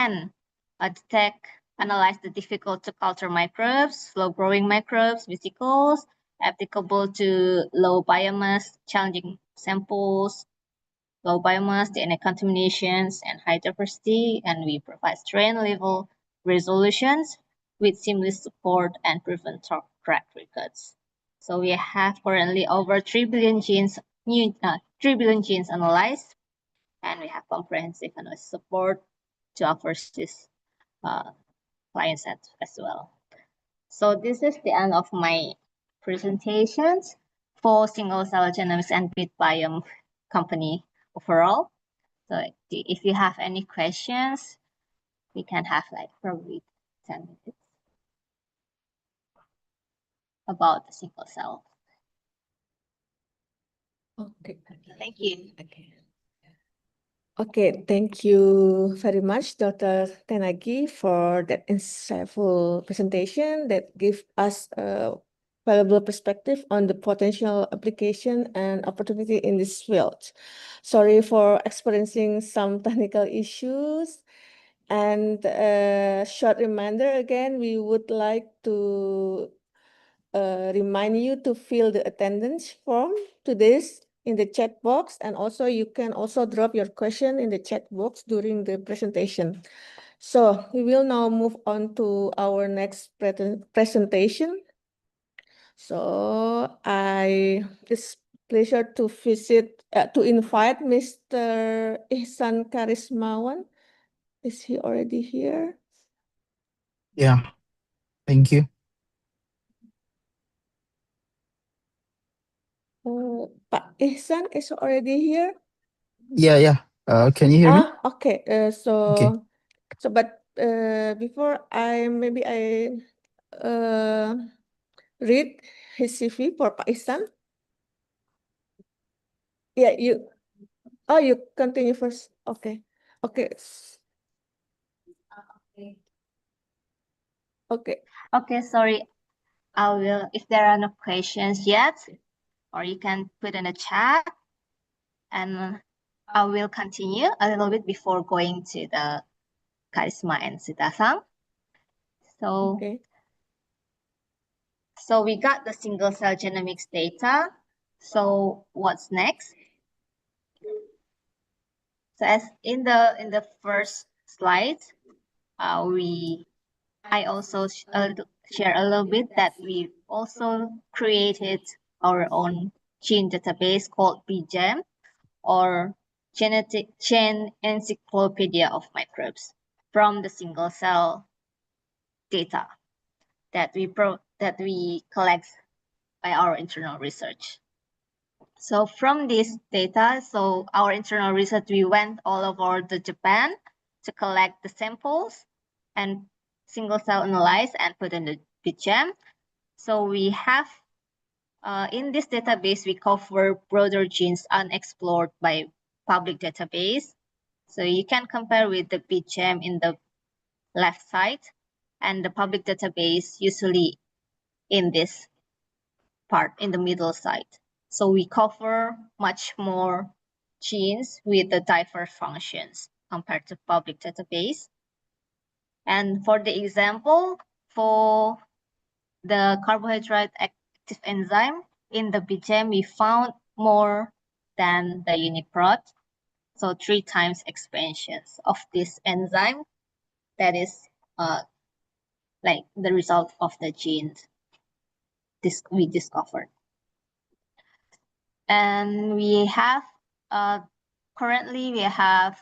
can detect, analyze the difficult to culture microbes, slow-growing microbes, vesicles, applicable to low biomass, challenging samples, low biomass, DNA contaminations, and high diversity, and we provide strain level resolutions with seamless support and proven track records. So we have currently over 3 billion genes, 3 billion genes analyzed, and we have comprehensive analysis support to offer this client set as well. So this is the end of my presentations for single-cell genomics and bit biome company overall. So if you have any questions, we can have like probably 10 minutes about the single cell. Okay. Thank you. Okay. Okay, thank you very much, Dr. Tenagi, for that insightful presentation that gives us a valuable perspective on the potential application and opportunity in this field. Sorry for experiencing some technical issues. And a short reminder again, we would like to remind you to fill the attendance form to this in the chat box, and also you can also drop your question in the chat box during the presentation. So we will now move on to our next presentation. So it's pleasure to invite Mr. Ihsan Karismawan. Is he already here? Yeah, thank you. Pak Ihsan is already here. Yeah. Can you hear me? Okay. Okay. But before I read his CV for Pak Ihsan. Yeah, you continue first. Okay. Okay. Okay, sorry. I will, if there are no questions yet, or you can put in a chat, and I will continue a little bit before going to the Karisma and Siddhasang. So, Okay. So we got the single cell genomics data. So what's next? So as in the first slide, I also share a little bit that we also created our own gene database called BGEM, or Genetic Chain Encyclopedia of Microbes, from the single cell data that we collect by our internal research. So from this data, so our internal research, we went all over Japan to collect the samples and single cell analyze and put in the BGEM. So we have, in this database, we cover broader genes unexplored by public database. So you can compare with the BGEM in the left side and the public database usually in this part, in the middle side. So we cover much more genes with the diverse functions compared to public database. And for the example, for the carbohydrate active enzyme in the BGEM, we found more than the UniProt. So 3 times expansions of this enzyme. That is like the result of the genes we discovered. And we have, currently we have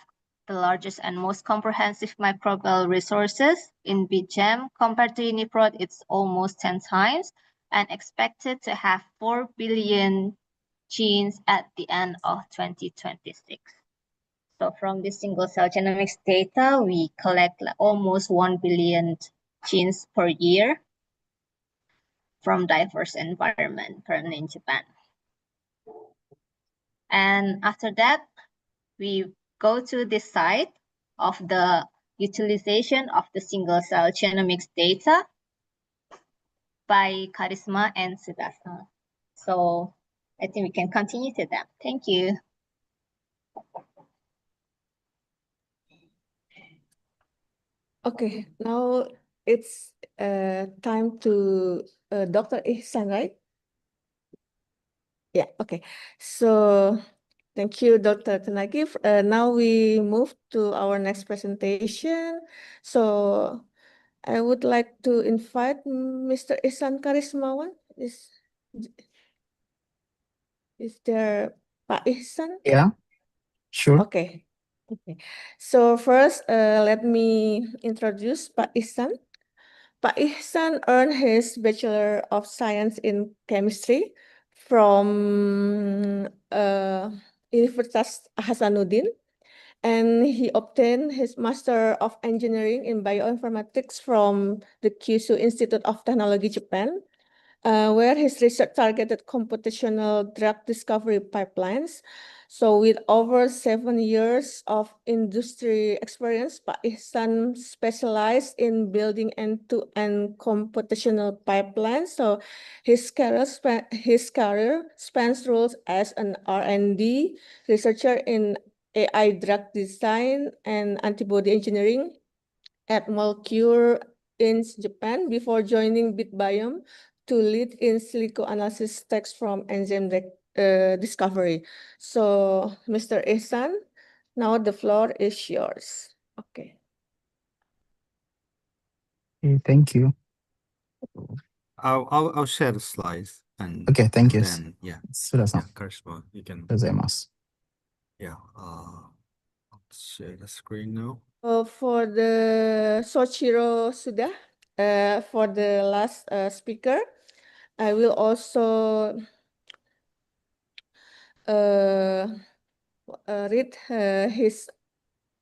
the largest and most comprehensive microbial resources in BGEM. Compared to UniProt, it's almost 10 times, and expected to have 4 billion genes at the end of 2026. So from this single cell genomics data, we collect almost 1 billion genes per year from diverse environment currently in Japan. And after that, we go to this side of the utilization of the single cell genomics data by Karisma and Siddhasang. So I think we can continue to them. Thank you. Okay, now it's time to Dr. Ihsan, right? Yeah, okay. So thank you, Dr. Tanagi. Now we move to our next presentation. So I would like to invite Mr. Ihsan Karismawan. Is there Pak Ihsan? Yeah, sure. Okay. Okay. So first, let me introduce Pak Ihsan. Pak Ihsan earned his Bachelor of Science in Chemistry from Universitas Hasanuddin, and he obtained his Master of Engineering in Bioinformatics from the Kyushu Institute of Technology, Japan, where his research targeted computational drug discovery pipelines. So with over 7 years of industry experience, Pak Ihsan specialized in building end-to-end computational pipelines. So his career spans roles as an R&D researcher in AI drug design and antibody engineering at Molecure in Japan before joining BitBiome to lead in silico analysis text from enzyme discovery. So, Mr. Ihsan, now the floor is yours. Okay. Okay, thank you. I'll share the slides and Okay, thank you. then yeah, Suda-san. Karishma, you can ありがとうございます. I'll share the screen now. For the Soichiro Suda, for the last speaker, I will also read his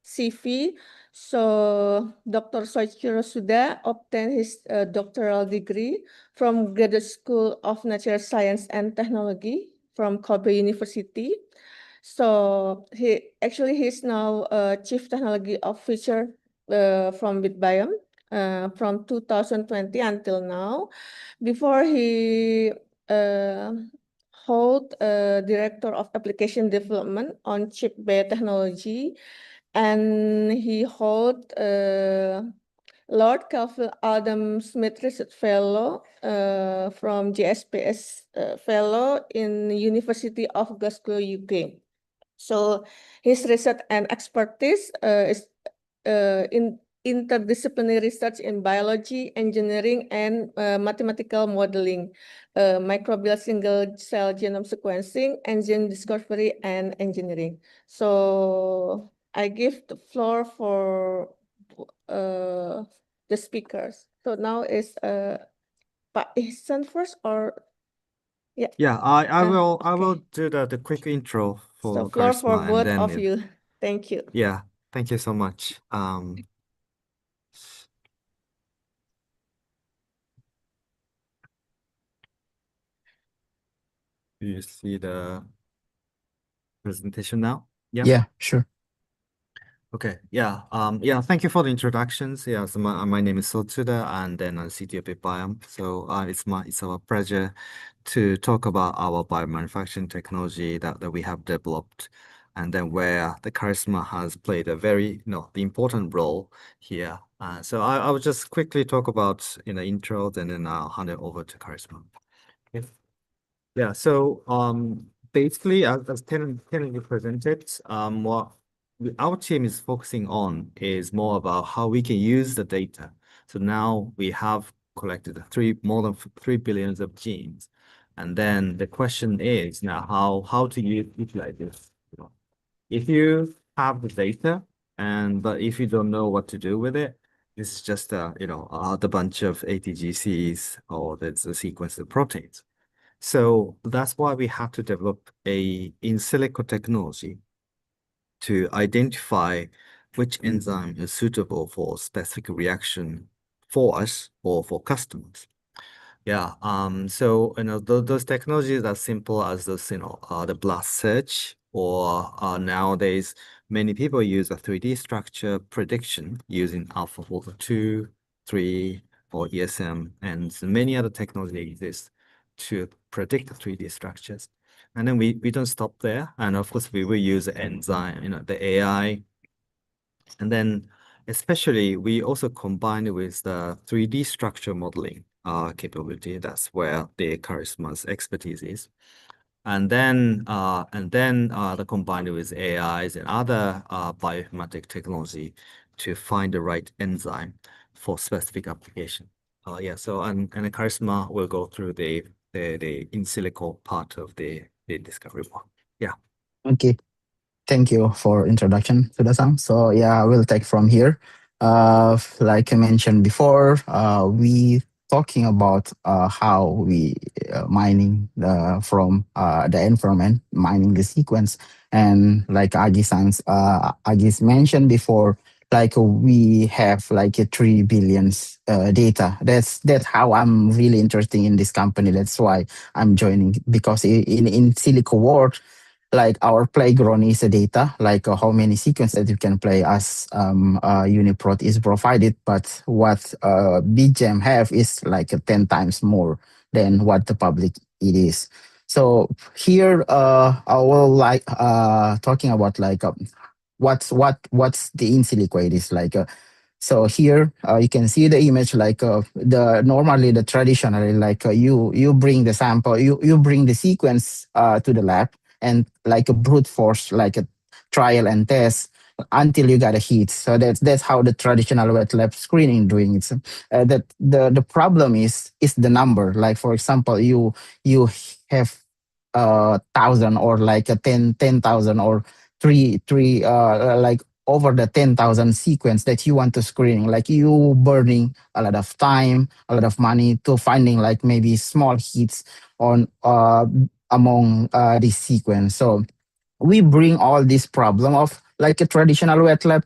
CV. So Dr. Soichiro Suda obtained his doctoral degree from Graduate School of Natural Science and Technology from Kobe University. So he's now Chief Technology Officer from BitBiome from 2020 until now. Before he hold Director of Application Development on Chip Biotechnology, and he hold Lord Kelvin Adam Smith Research Fellow from GSPS Fellow in University of Glasgow, UK. So his research and expertise is in interdisciplinary research in biology, engineering, and mathematical modeling, microbial single-cell genome sequencing, enzyme discovery, and engineering. So I give the floor for the speakers. So now is Pak Ihsan first, or Yeah, I will okay. do the quick intro So for floor for Karishma and both then of you. Thank you. yeah, thank you so much. Do you see the presentation now? Yeah, sure. Okay. Yeah. Thank you for the introductions. Yeah. So my name is Sotsuda, and then I'm CTO of BitBiome. So it's our pleasure to talk about our biomanufacturing technology that we have developed, and then where the Charisma has played a very the important role here. So I will just quickly talk about intro, and then I'll hand it over to Charisma. Okay. Yeah. So basically, as Kennedy presented, what our team is focusing on is more about how we can use the data. So now we have collected more than 3 billions of genes. And then the question is now how to utilize this. If you have the data but if you don't know what to do with it, it's just the bunch of ATGCs or that's a sequence of proteins. So that's why we have to develop a in silico technology to identify which enzyme is suitable for specific reaction for us or for customers. Yeah. So those technologies are simple as those the blast search, or nowadays many people use a 3D structure prediction using AlphaFold 2, 3, or ESM, and many other technologies exist to predict the 3D structures. And then we don't stop there. And of course, we will use the enzyme, the AI. And then especially we also combine it with the 3D structure modeling capability. That's where the Charisma's expertise is. And then the combined with AIs and other bioinformatic technology to find the right enzyme for specific application. Yeah, so and the Charisma will go through the in silico part of the discovery work. Yeah. Okay. Thank you for introduction to the song. So yeah, we'll take from here. Like I mentioned before, we talking about how we mining from the environment, mining the sequence, and like Agis mentioned before, like we have like a 3 billion data. That's how I'm really interested in this company. That's why I'm joining, because in silico world, like our playground is a data, like how many sequences that you can play as Uniprot is provided, but what BGEM have is like 10 times more than what the public it is. So here I will like talking about like what's the in silico it is like. So here you can see the image like the normally the traditionally like you bring the sample, you bring the sequence to the lab, and like a brute force, like a trial and test until you got a hit. So that's how the traditional wet lab screening doing it. That the problem is the number. Like for example, you have 1,000 or like a 10,000 or three like over the 10,000 sequence that you want to screen. Like you burning a lot of time, a lot of money to finding like maybe small hits on among this sequence. So we bring all this problem of like a traditional wet lab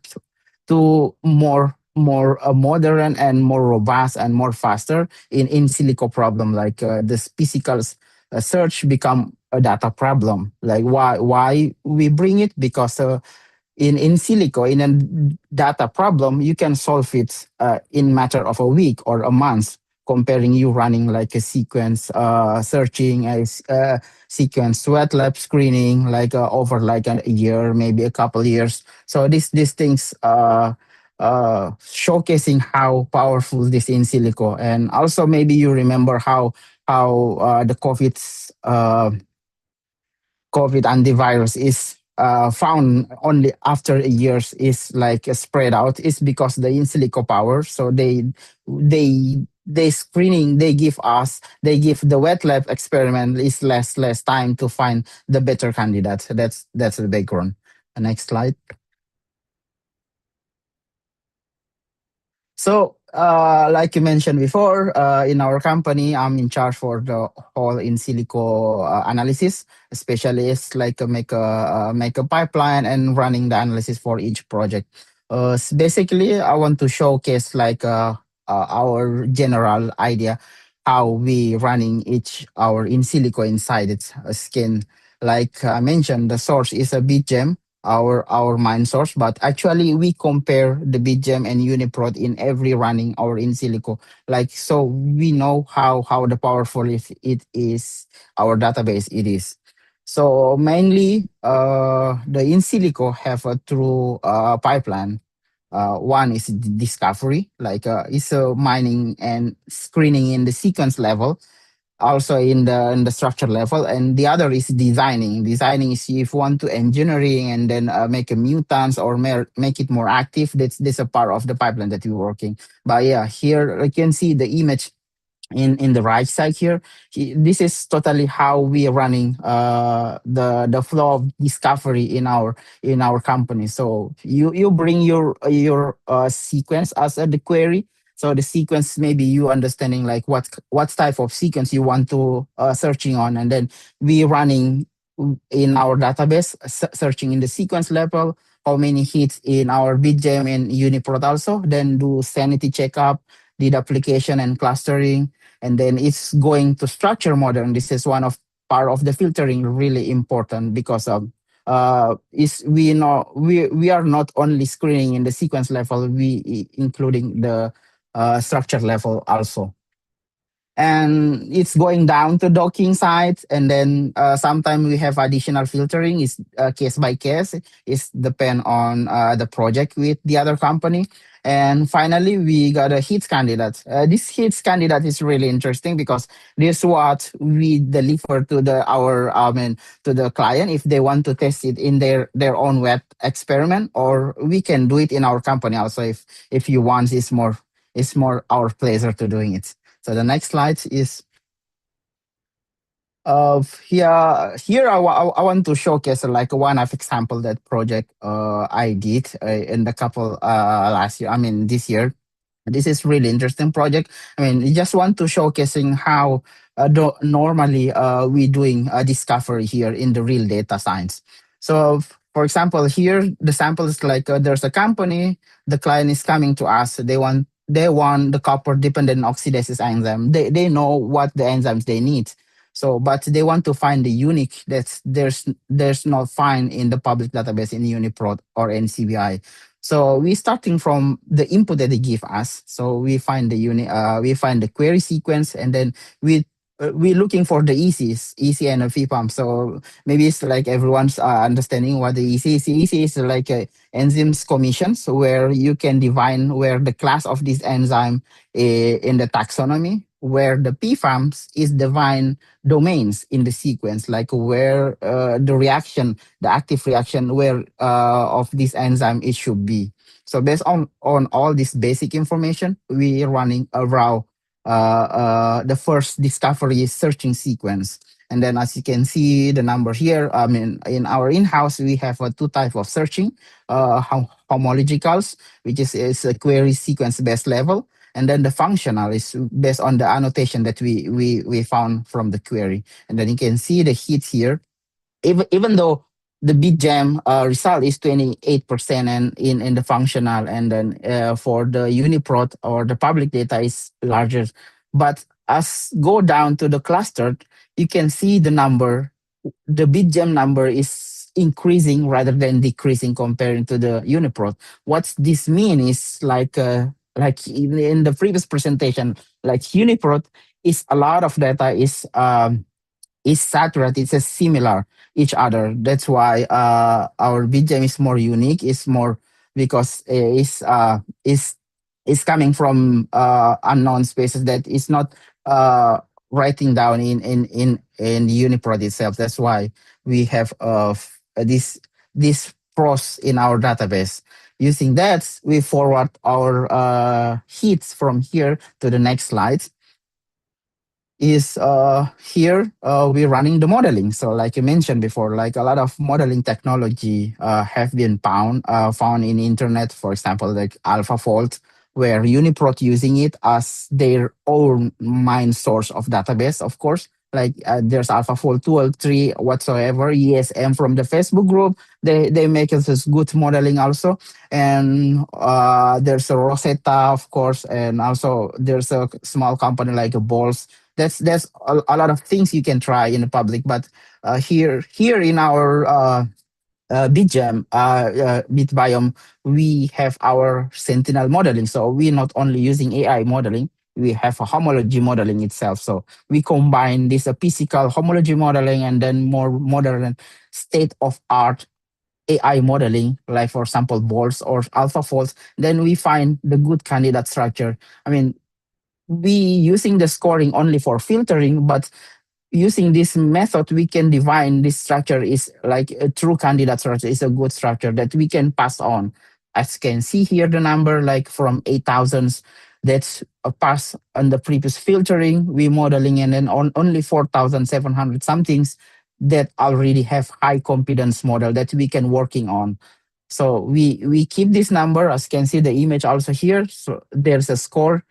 to more modern and more robust and more faster in silico problem. Like this physical search become a data problem. Like why we bring it? Because in silico, in a data problem, you can solve it in matter of a week or a month, comparing you running like a sequence searching, sequence wet lab screening, like over like a year, maybe a couple years. So these things showcasing how powerful this in silico. And also maybe you remember how the COVID antivirus is found only after years, is like spread out, is because the in silico power. So they screening, they give the wet lab experiment is less time to find the better candidate. That's the background. Next slide. So, like you mentioned before, in our company, I'm in charge for the whole in silico analysis. Especially, it's like make a pipeline and running the analysis for each project. Basically, I want to showcase like our general idea how we running each our in silico inside its skin. Like I mentioned, the source is a BitGem, our mine source, but actually we compare the BitGem and Uniprot in every running our in silico, like so we know how the powerful it is, our database it is. So mainly the in silico have a true pipeline. One is discovery, like it's mining and screening in the sequence level, also in the structure level, and the other is designing is if you want to engineering and then make a mutants or make it more active. That's a part of the pipeline that we're working. But yeah, here you can see the image in the right side here. This is totally how we are running the flow of discovery in our company. So you bring your sequence as the query. So the sequence, maybe you understanding like what type of sequence you want to searching on, and then we running in our database, searching in the sequence level, how many hits in our BitGem and Uniprot also, then do sanity checkup, did application and clustering, and then it's going to structure model. And this is one of part of the filtering really important, because is we know we are not only screening in the sequence level, we including the structure level also. and it's going down to docking sites, and then sometimes we have additional filtering. Is case by case. It's depend on the project with the other company. And finally, we got a hits candidate. This hits candidate is really interesting because this is what we deliver to to the client if they want to test it in their own web experiment, or we can do it in our company also if you want. It's more our pleasure to doing it. So the next slide is here I want to showcase like one of example that project I did in the couple last year. I mean this year. This is really interesting project. I mean, I just want to showcasing how normally we doing discovery here in the real data science. So, for example, here the sample is like there's a company. The client is coming to us. They want the copper dependent oxidase enzyme. They know what the enzymes they need. So, but they want to find the unique that there's not find in the public database in UniProt or NCBI. So we starting from the input that they give us. So we find we find the query sequence, and then we looking for the EC and a FPAM. So maybe it's like everyone's understanding what the EC is. EC is like a enzymes commissions where you can define where the class of this enzyme in the taxonomy, where the PFAMs is defined domains in the sequence, like where the active reaction where of this enzyme it should be. So based on all this basic information, we are running around the first discovery searching sequence. And then as you can see the number here, I mean, in our in-house, we have two type of searching, homologicals, which is a query sequence based level. And then the functional is based on the annotation that we found from the query. And then you can see the hits here. Even though the BitJam result is 28% and in the functional, and then for the UniProt or the public data is larger. But as go down to the clustered, you can see the number, the BitJam number is increasing rather than decreasing comparing to the UniProt. What this mean is like in the previous presentation, like UniProt is a lot of data is saturated, it's a similar each other. That's why our BGM is more unique. It's more because is coming from unknown spaces that is not writing down in the UniProt itself. That's why we have this pros in our database. Using that, we forward our hits from here to the next slide. Is here we're running the modeling. So like you mentioned before, like a lot of modeling technology have been found in internet, for example, like AlphaFold, where UniProt using it as their own main source of database, of course. Like there's AlphaFold 2 or 3 whatsoever, ESM from the Facebook group. They make us this good modeling also. And there's a Rosetta, of course, and also there's a small company like a Balls. There's a lot of things you can try in the public, but here in our BitJam, BitBiome, we have our Sentinel modeling. So we're not only using AI modeling, we have a homology modeling itself. So we combine this physical homology modeling and then more modern state of art AI modeling, like for example, balls or AlphaFolds. Then we find the good candidate structure. I mean, we using the scoring only for filtering, but using this method, we can define this structure is like a true candidate structure, is a good structure that we can pass on. As you can see here, the number like from 8,000s, that's a pass on the previous filtering, we modeling, and then on only 4,700 somethings that already have high confidence model that we can working on. So we keep this number, as you can see the image also here. So there's a score.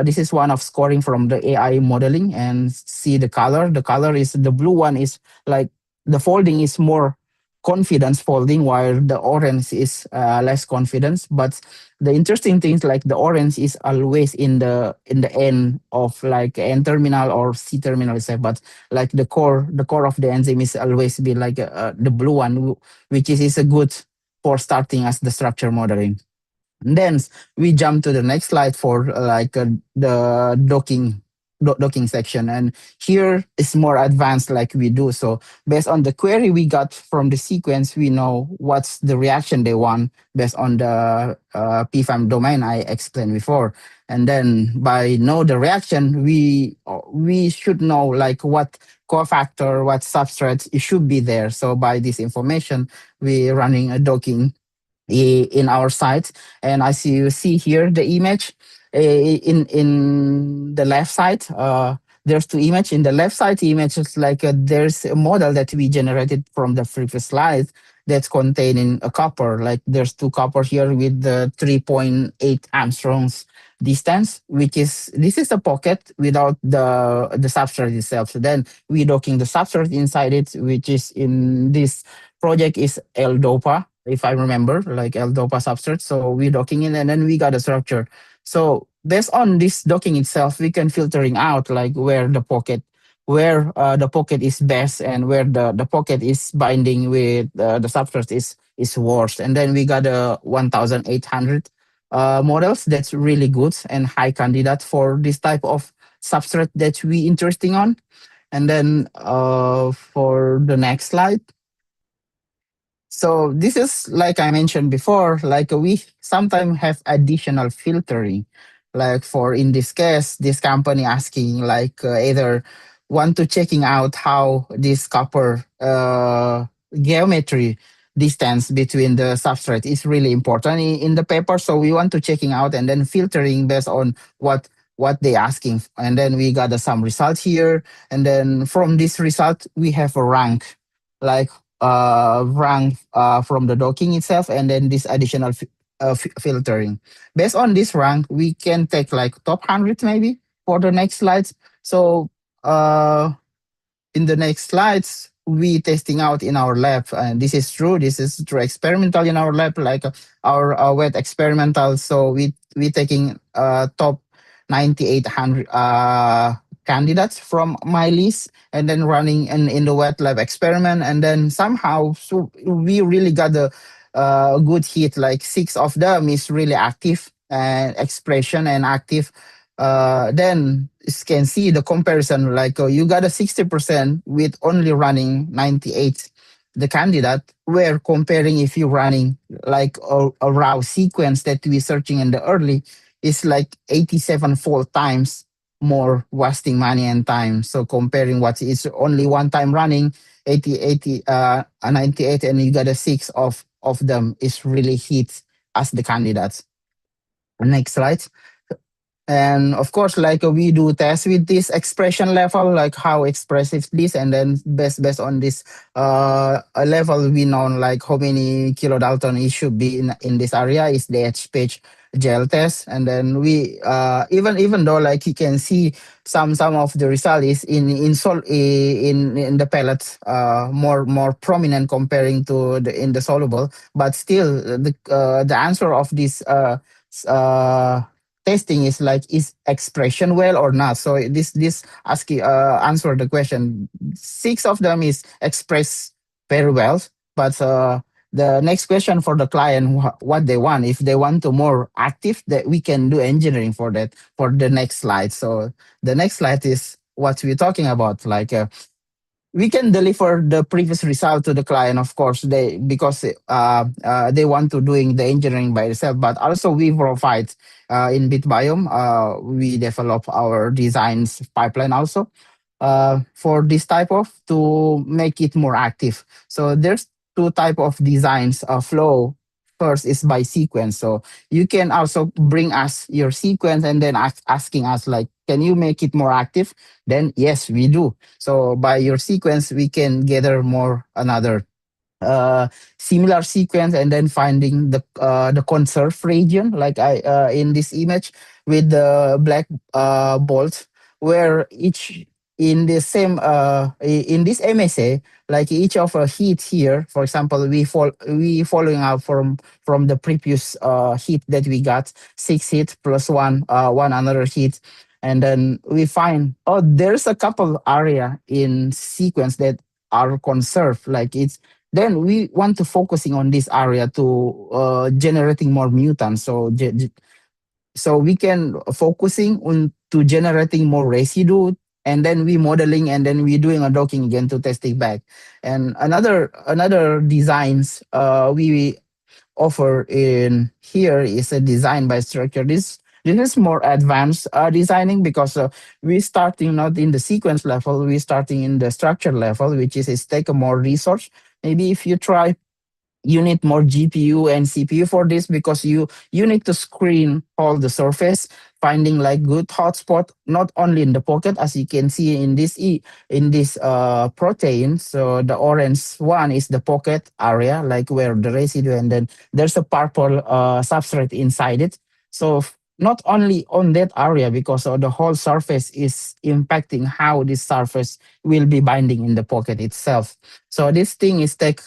This is one of scoring from the AI modeling, and see the color. The color is the blue one is like the folding is more confidence folding, while the orange is less confidence. But the interesting things like the orange is always in the end of like N terminal or C terminal itself, but like the core of the enzyme is always be like the blue one, which is a good for starting as the structure modeling. And then we jump to the next slide for like the docking section. And here is more advanced like we do. So based on the query we got from the sequence, we know what's the reaction they want based on the PFAM domain I explained before. And then by know the reaction, we should know like what cofactor, what substrate it should be there. So by this information, we running a docking in our site. And as you see here, the image in the left side, there's two images. In the left side image, it's like there's a model that we generated from the previous slide that's containing a copper. Like there's two copper here with the 3.8 Armstrongs distance, which is this is a pocket without the substrate itself. So then we docking the substrate inside it, which is in this project is L-DOPA, if I remember, like L-DOPA substrate. So we docking in and then we got a structure. So based on this docking itself, we can filtering out like where the pocket is best and where the pocket is binding with the substrate is worse. And then we got a 1,800 models that's really good and high candidate for this type of substrate that we interesting on. And then for the next slide. So this is like I mentioned before, like we sometimes have additional filtering. Like for in this case, this company asking like either want to checking out how this copper geometry distance between the substrate is really important in the paper. So we want to checking out and then filtering based on what they asking. And then we got some result here. And then from this result, we have a rank like rank from the docking itself, and then this additional filtering. Based on this rank, we can take like top 100 maybe for the next slides. So in the next slides, we testing out in our lab, and this is true. This is true experimental in our lab, like our wet experimental. So we taking top 9,800 candidates from my list and then running in the wet lab experiment, and then somehow so we really got a good hit. Like 6 of them is really active and expression and active. Then you can see the comparison. Like you got a 60% with only running 98 the candidate. Where comparing if you running like a raw sequence that we searching in the early is like 87 fold times more wasting money and time. So comparing what is only one time running 98 and you got a 6 of them is really hit as the candidates. Next slide. And of course, like we do tests with this expression level, like how expressive this, and then based on this level, we know like how many kilodalton it should be in this area is the HPH gel test. And then we even though like you can see some of the result is in the pellets more prominent comparing to the soluble, but still the answer of this testing is like is expression well or not. So this asking answer the question. 6 of them is expressed very well, but the next question for the client what they want. If they want to more active, that we can do engineering for that for the next slide. So the next slide is what we're talking about. Like we can deliver the previous result to the client, of course, because they want to doing the engineering by themselves, but also we provide in BitBiome, we develop our designs pipeline also for this type of to make it more active. So there's 2 type of designs flow. First is by sequence. So you can also bring us your sequence and then asking us like, can you make it more active? Then yes, we do. So by your sequence, we can gather more another similar sequence and then finding the conserved region, like I in this image with the black bolts, where each in the same in this MSA, like each of a heat here, for example, we following up from the previous heat that we got 6 heat plus one another heat. And then we find, oh, there's a couple area in sequence that are conserved. Like it's then we want to focusing on this area to generating more mutants. So so we can focusing on to generating more residue, and then we modeling, and then we doing a docking again to testing back. And another designs we offer in here is a design by structure. This is more advanced designing, because we starting not in the sequence level, we starting in the structure level, which is take a more resource. Maybe if you try, you need more GPU and CPU for this, because you need to screen all the surface, finding like good hotspot, not only in the pocket, as you can see in this protein. So the orange one is the pocket area, like where the residue, and then there's a purple substrate inside it. So not only on that area, because the whole surface is impacting how this surface will be binding in the pocket itself. So this thing is take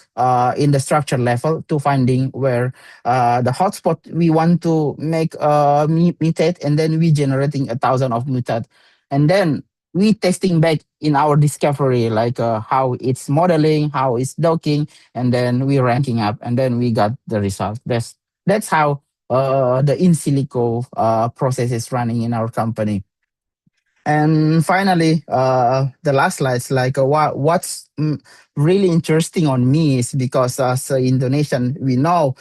in the structure level to finding where the hotspot we want to make mutate, and then we generating 1,000 of mutate, and then we testing back in our discovery, like how it's modeling, how it's docking, and then we ranking up, and then we got the result. That's how the in silico process is running in our company. And finally, the last slides, like what's really interesting on me is because as Indonesian, we know,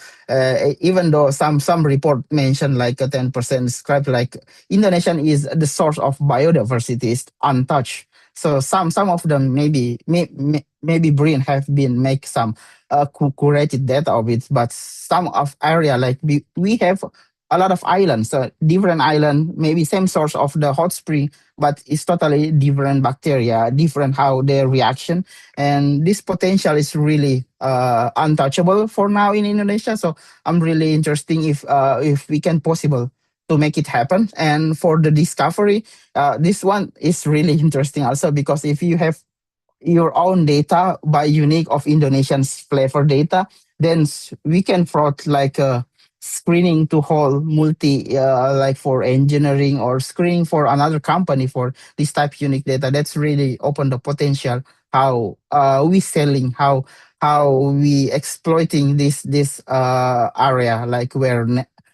even though some report mentioned like a 10% scrap, like Indonesian is the source of biodiversity is untouched. So some of them maybe Brian have been make some curated data of it, but some of area like we have a lot of islands, different island, maybe same source of the hot spring, but it's totally different bacteria, different how their reaction. And this potential is really untouchable for now in Indonesia. So I'm really interested if we can possible to make it happen. And for the discovery, this one is really interesting also, because if you have your own data by unique of Indonesian's flavor data, then we can fraud like a screening to whole multi like for engineering, or screening for another company for this type unique data. That's really open the potential how we selling, how we exploiting this area like where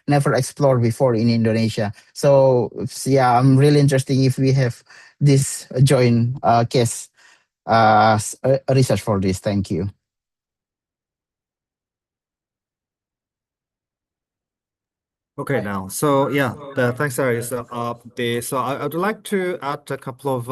never explored before in Indonesia. So yeah, I'm really interested if we have this joint case research for this. Thank you. Okay, now, so yeah, thanks, Ari. So, I would like to add a couple of,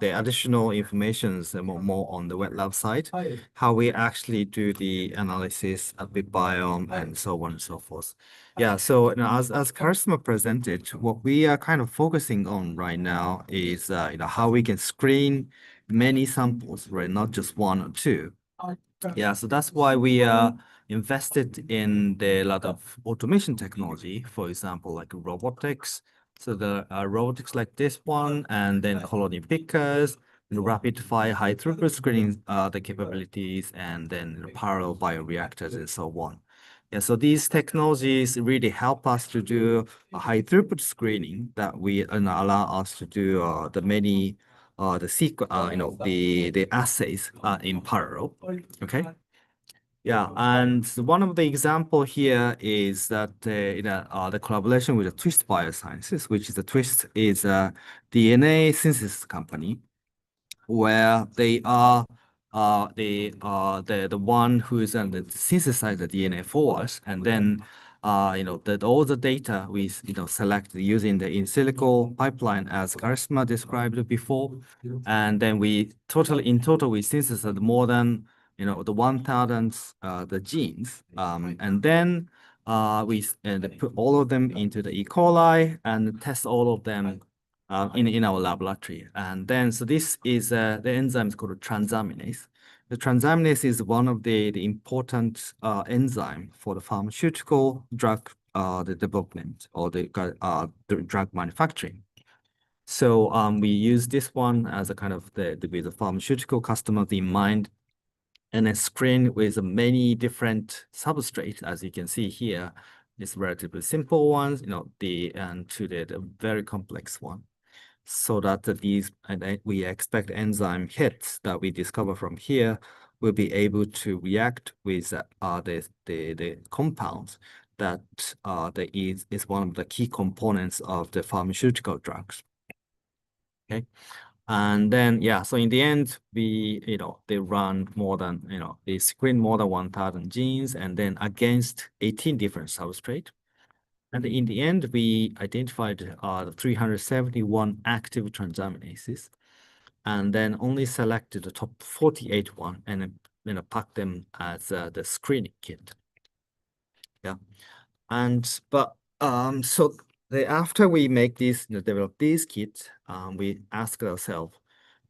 the additional informations more on the wet lab side, how we actually do the analysis at the biome and so on and so forth. Yeah, so as Charisma presented, what we are kind of focusing on right now is, how we can screen many samples, right? Not just one or two. Yeah, so that's why we invested in a lot of automation technology, for example, like robotics. So the robotics like this one, and then colony pickers, rapid fire high throughput screening the capabilities, and then parallel bioreactors and so on. Yeah, so these technologies really help us to do a high throughput screening that we allow us to do the many the assays in parallel. Okay. Yeah, and one of the example here is that the collaboration with the Twist Biosciences, which is the Twist is a DNA synthesis company, where they are the one who is synthesize the DNA for us, and then all the data we select using the in silico pipeline as Charisma described before, and then in total we synthesize more than the 1,000 the genes, and then we put all of them into the E. coli and test all of them in our laboratory. And then, so this is the enzyme is called transaminase. The transaminase is one of the important enzyme for the pharmaceutical drug the development, or the drug manufacturing. So we use this one as a kind of with the pharmaceutical customers in mind, and then screen with many different substrates, as you can see here. It's relatively simple ones, and to the very complex one, so that we expect enzyme hits that we discover from here will be able to react with the compounds that is one of the key components of the pharmaceutical drugs. Okay. And then, yeah, so in the end, they run more than, they screen more than 1,000 genes and then against 18 different substrates. And in the end, we identified 371 active transaminases and then only selected the top 48 one and packed them as the screening kit. Yeah. So after we make these, develop these kits, we ask ourselves,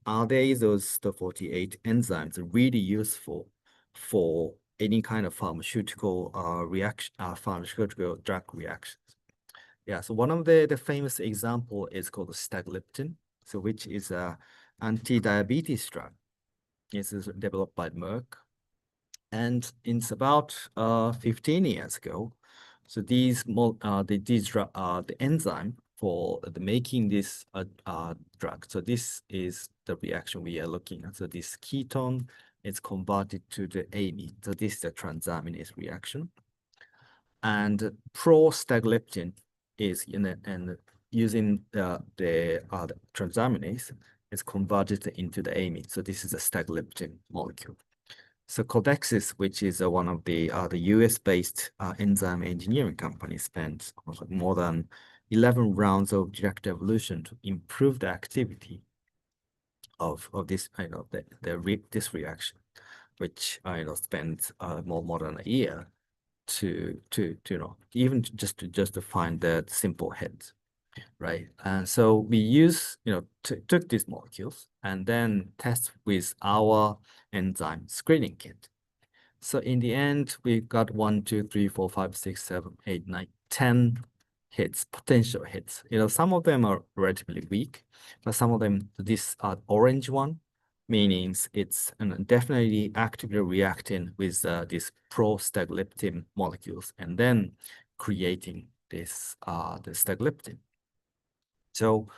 are the 48 enzymes really useful for any kind of pharmaceutical reaction, pharmaceutical drug reactions? Yeah, so one of the famous example is called stagliptin, so which is a anti-diabetes drug. This is developed by Merck. And it's about 15 years ago. So the enzyme for making this drug. So this is the reaction we are looking at. So this ketone is converted to the amine. So this is the transaminase reaction. And prostagliptin is and using the transaminase is converted into the amine. So this is a stagliptin molecule. So Codexis, which is one of the US-based enzyme engineering companies, spent more than 11 rounds of direct evolution to improve the activity of this this reaction, which spent more than a year to even just to find the simple heads, right? And so we took these molecules and then test with our enzyme screening kit. So in the end, we got 1, 2, 3, 4, 5, 6, 7, 8, 9, 10 hits, potential hits. Some of them are relatively weak, but some of them, this orange one, meaning it's definitely actively reacting with these prostagliptin molecules and then creating this the stagliptin. So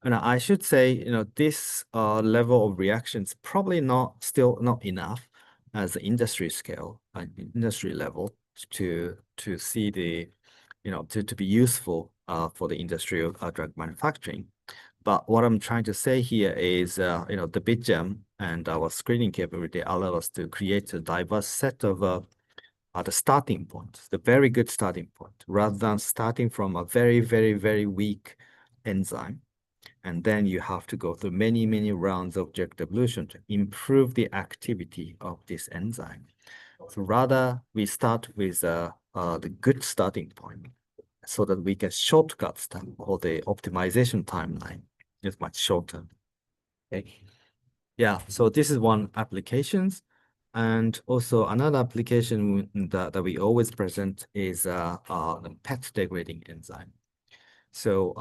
I should say, this level of reaction is probably still not enough as the industry scale, industry level to see the, to be useful for the industrial drug manufacturing. But what I'm trying to say here is, the BitGem and our screening capability allow us to create a diverse set of the starting point, the very good starting point, rather than starting from a very, very, very weak enzyme. And then you have to go through many, many rounds of direct evolution to improve the activity of this enzyme. So rather, we start with the good starting point so that we can shortcut or the optimization timeline is much shorter. Okay. Yeah, so this is one applications. And also another application that we always present is the PET degrading enzyme. So,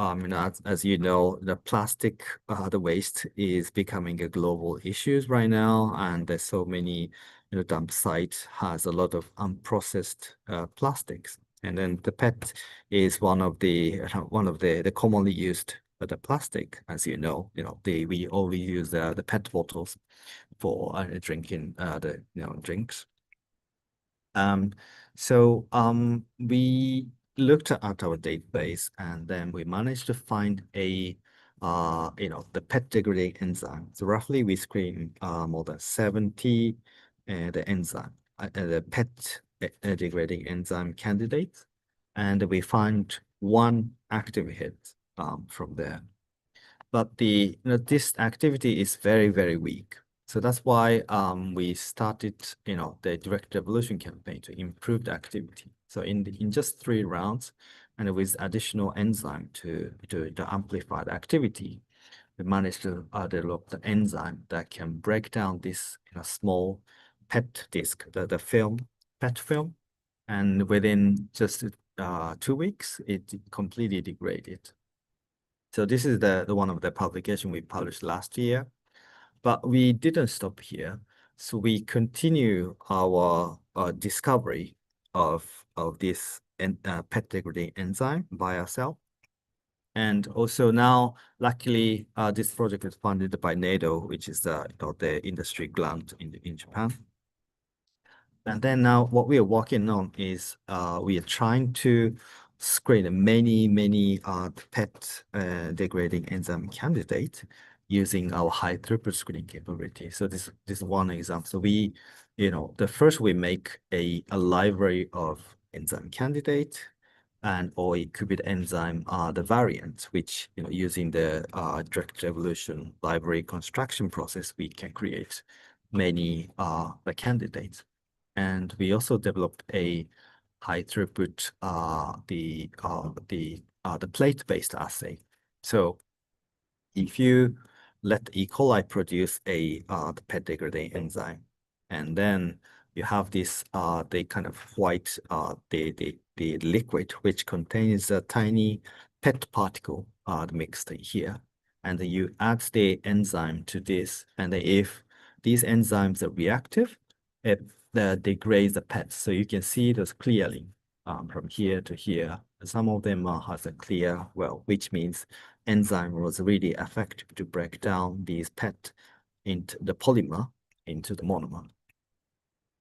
as you know, the plastic, the waste is becoming a global issue right now, and there's so many, dump sites has a lot of unprocessed plastics, and then the PET is one of the commonly used the plastic, as you know, we always use the PET bottles for drinking the drinks. So we looked at our database and then we managed to find the PET degrading enzyme. So roughly we screened more than 70 the enzyme, the PET degrading enzyme candidates, and we find one active hit from there. But this activity is very, very weak. So that's why we started, the direct evolution campaign to improve the activity. So in just 3 rounds, and with additional enzyme to amplify the activity, we managed to develop the enzyme that can break down this small PET disc, the film, PET film, and within just 2 weeks, it completely degraded. So this is the one of the publication we published last year. But we didn't stop here. So we continue our discovery of this PET degrading enzyme by ourselves. And also now, luckily, this project is funded by NATO, which is the industry grant in Japan. And then now what we are working on is we are trying to screen many PET degrading enzyme candidate using our high throughput screening capability. So this is one example. So we, the first we make a library of enzyme candidate, and or it could be the enzyme the variant, which using the direct evolution library construction process, we can create many the candidates. And we also developed a high throughput the plate-based assay. So if you let E. coli produce a the PET degrading enzyme, and then you have this the kind of white the liquid which contains a tiny PET particle mixed here, and then you add the enzyme to this, and if these enzymes are reactive, it degrades the PET. So you can see those clearly from here to here. Some of them has a clear well, which means enzyme was really effective to break down these PET into the polymer into the monomer.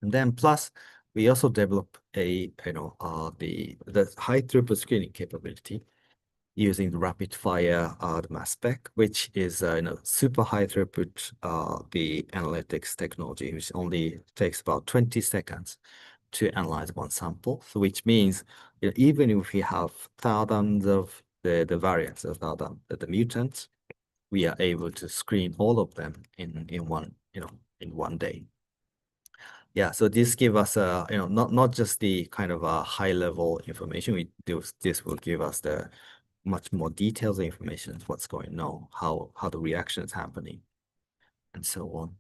And then plus we also develop a the high throughput screening capability using the rapid fire the mass spec, which is super high throughput the analytics technology, which only takes about 20 seconds to analyze one sample. So which means even if we have thousands of the variants of the mutants, we are able to screen all of them in one day. Yeah, so this give us not just the kind of a high level information. This will give us the much more detailed information of what's going on, how the reaction is happening, and so on.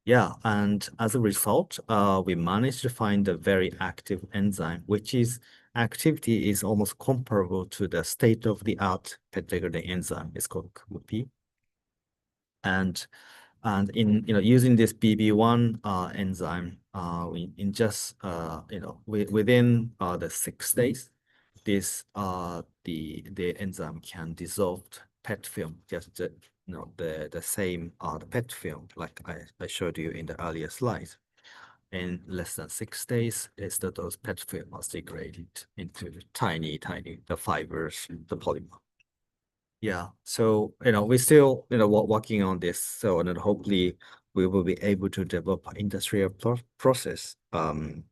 Yeah, and as a result, we managed to find a very active enzyme, which is activity is almost comparable to the state-of-the-art PET degrading enzyme. It's called KUP. And in using this BB1 enzyme, in just within the 6 days, this the enzyme can dissolve PET film, just the same the PET film like I showed you in the earlier slide. In less than 6 days, those PET film was degraded into tiny the fibers, the polymer. Yeah, so we're still working on this. So and then hopefully we will be able to develop an industrial process in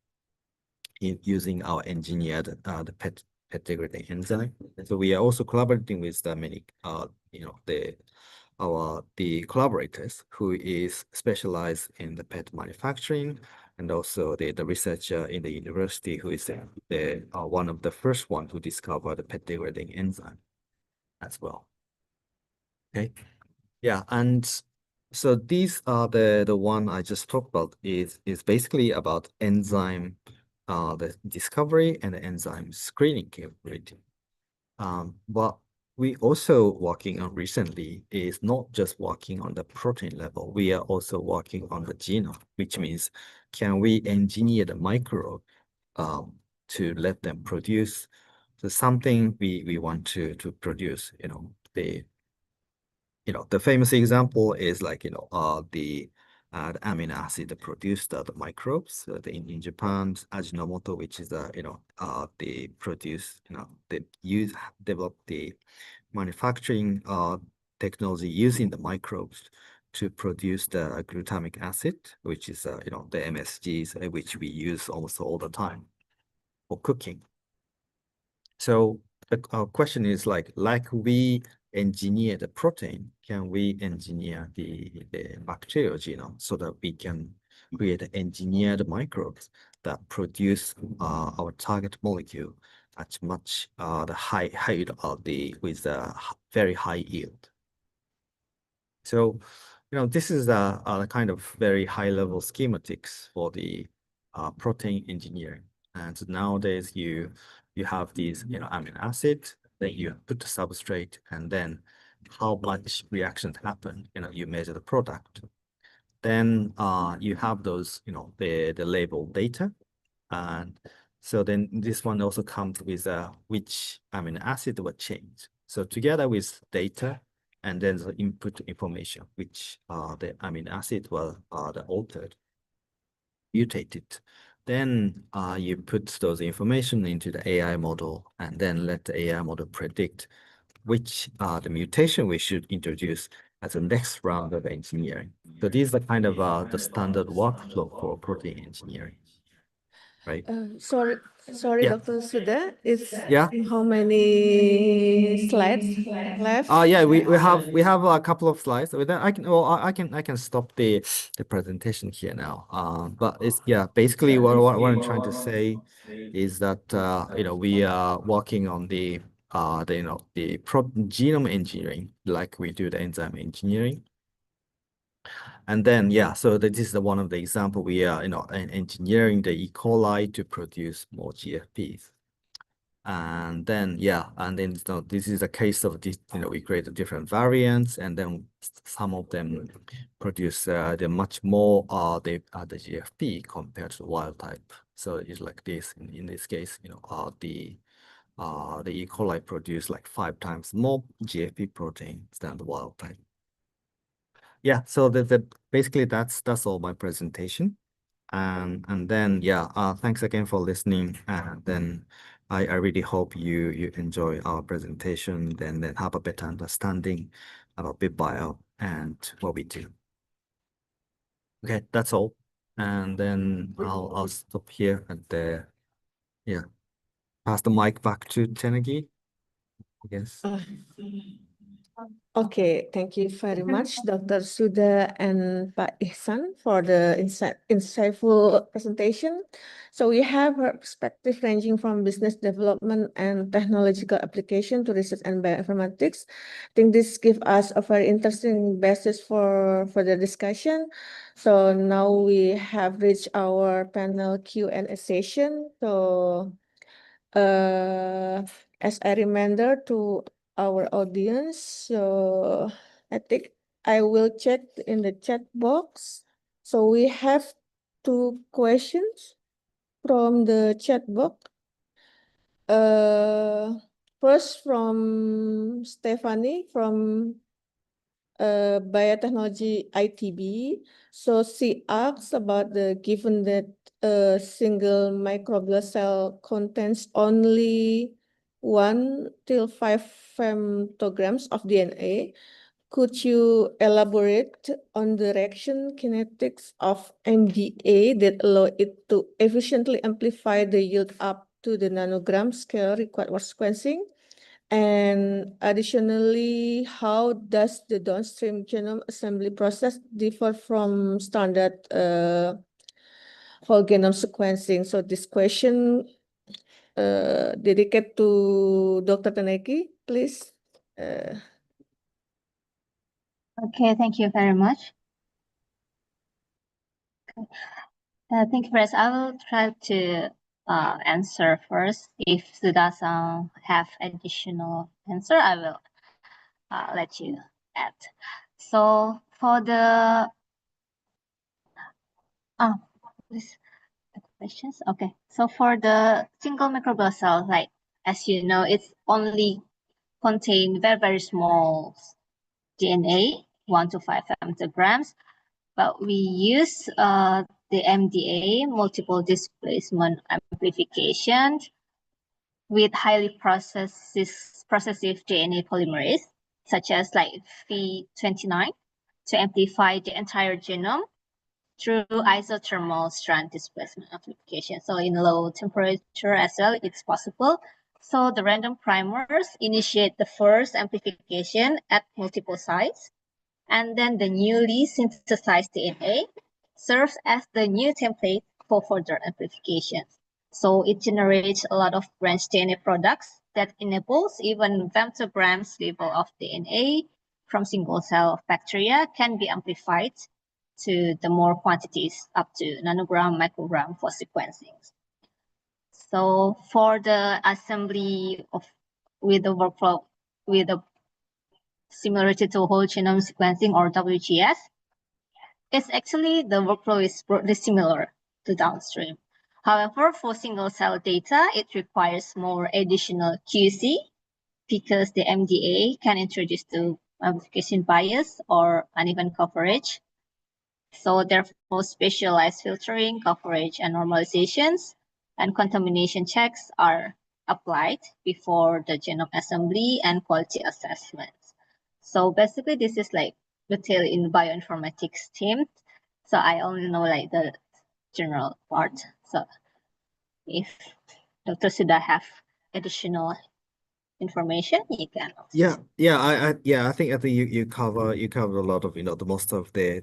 using our engineered the PET degrading enzyme. And so we are also collaborating with the many the collaborators who is specialized in the PET manufacturing, and also the researcher in the university who is the one of the first one to discover the PET degrading enzyme as well. Okay, yeah, and so these are the one I just talked about is basically about enzyme the discovery and the enzyme screening capability. What we also working on recently is not just working on the protein level. We are also working on the genome, which means can we engineer the microbe to let them produce something we want to produce. The famous example is like the amino acid that produced the microbes. In Japan, Ajinomoto, which is they produce they develop the manufacturing technology using the microbes to produce the glutamic acid, which is the MSGs, which we use almost all the time for cooking. So the question is like we engineer the protein, can we engineer the bacterial genome so that we can create engineered microbes that produce our target molecule at much the high with a very high yield. So this is a kind of very high level schematics for the protein engineering. And nowadays you have these amino acid, then you put the substrate, and then how much reactions happen, you measure the product. Then you have those the label data, and so then this one also comes with which amino acid will change. So together with data and then the input information, which the amino acid were the altered, mutated, Then you put those information into the AI model and then let the AI model predict which are the mutation we should introduce as the next round of engineering. So these are kind of the standard workflow for protein engineering, right? Sorry, Yeah. Dr. Suda, it's Yeah. how many slides left? Yeah, we have a couple of slides. With that, I can stop the presentation here now. But it's basically what I'm trying to say is that we are working on the genome engineering like we do the enzyme engineering. And then so this is one of the example we are engineering the E. coli to produce more GFPs. And then this is a case of this, we create different variants, and then some of them produce the much more the GFP compared to the wild type. So it's like this in this case, the E. coli produce like 5 times more GFP protein than the wild type. Yeah, so basically that's all my presentation. And then thanks again for listening. And then I really hope you enjoy our presentation, then have a better understanding about BitBio and what we do. Okay, that's all. And then I'll stop here and pass the mic back to Tenagi, I guess. Okay, thank you very much, Dr. Suda and Pak Ihsan, for the insightful presentation. So we have a perspective ranging from business development and technological application to research and bioinformatics. I think this gives us a very interesting basis for the discussion. So now we have reached our panel Q&A session. So as a reminder to our audience, so I think I will check in the chat box. So we have 2 questions from the chat box. First from Stephanie from biotechnology ITB. So she asks about given that a single microbial cell contains only 1 till 5 femtograms of DNA. Could you elaborate on the reaction kinetics of MDA that allow it to efficiently amplify the yield up to the nanogram scale required for sequencing? And additionally, how does the downstream genome assembly process differ from standard whole genome sequencing? So this question dedicated to Dr. Taneki, please. Okay, thank you very much. Thank you, Chris. I will try to answer first. If Suda-san have additional answer, I will let you add. So for the this questions. Okay, so for the single microbial cell, like as you know, it's only contain very small DNA, 1 to 5 femtograms, but we use the MDA, multiple displacement amplification, with highly processive DNA polymerase, such as like V29, to amplify the entire genome through isothermal strand displacement amplification. So in low temperature as well, it's possible. So the random primers initiate the first amplification at multiple sites, and then the newly synthesized DNA serves as the new template for further amplifications. So it generates a lot of branched DNA products that enables even femtograms level of DNA from single cell of bacteria can be amplified to the more quantities up to nanogram, microgram for sequencing. So for the assembly of with the workflow with the similar to whole genome sequencing or WGS, it's actually the workflow is broadly similar to downstream. However, for single cell data, it requires more additional QC because the MDA can introduce to amplification bias or uneven coverage. So therefore, for specialized filtering, coverage, and normalizations, and contamination checks are applied before the genome assembly and quality assessments. So basically, this is like detail in bioinformatics team. So I only know like the general part. So if Dr. Suda have additional information, you can also. I think you cover a lot of the most of the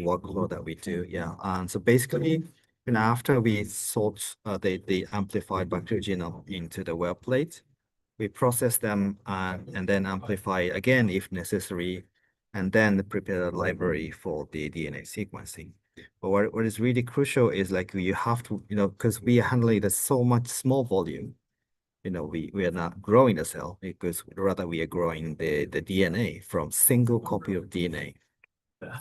workflow that we do. Yeah. And so basically, after we sort the amplified bacterial genome into the well plate, we process them and then amplify again if necessary, and then prepare a library for the DNA sequencing. But what is really crucial is like you have to, because we are handling this so much small volume, we are not growing the cell because rather we are growing the DNA from single copy of DNA.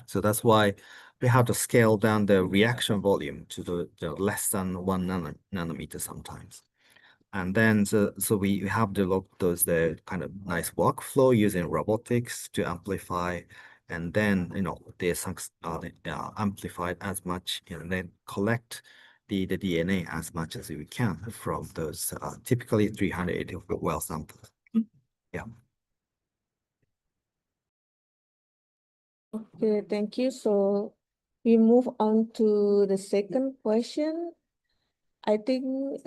So that's why we have to scale down the reaction volume to the less than 1 nanometer sometimes. And then so we have developed the kind of nice workflow using robotics to amplify, and then they amplified as much and then collect the DNA as much as we can from those typically 380 well samples. Yeah. Okay, thank you. So we move on to the second question. I think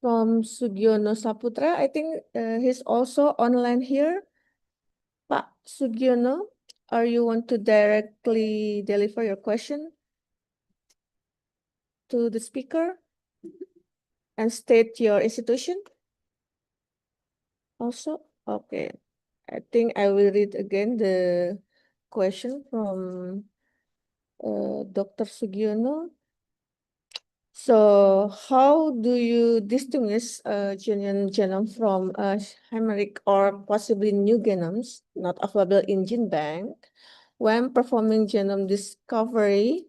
from Sugiono Saputra, I think he's also online here. Pak Sugiono, are you want to directly deliver your question to the speaker and state your institution? Also, okay. I think I will read again the question from Dr. Sugiono. So how do you distinguish a genuine genome from a chimeric or possibly new genomes not available in gene bank when performing genome discovery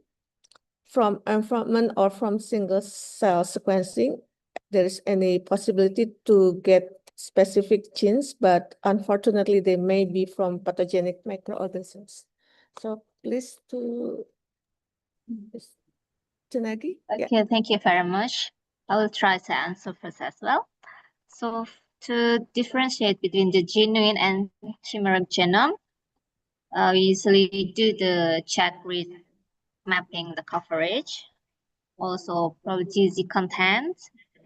from environment or from single cell sequencing? There is any possibility to get specific genes, but unfortunately they may be from pathogenic microorganisms. So please to Janagi. Okay, thank you very much. I will try to answer first as well. So to differentiate between the genuine and chimeric genome, we usually do the check with mapping the coverage, also probability content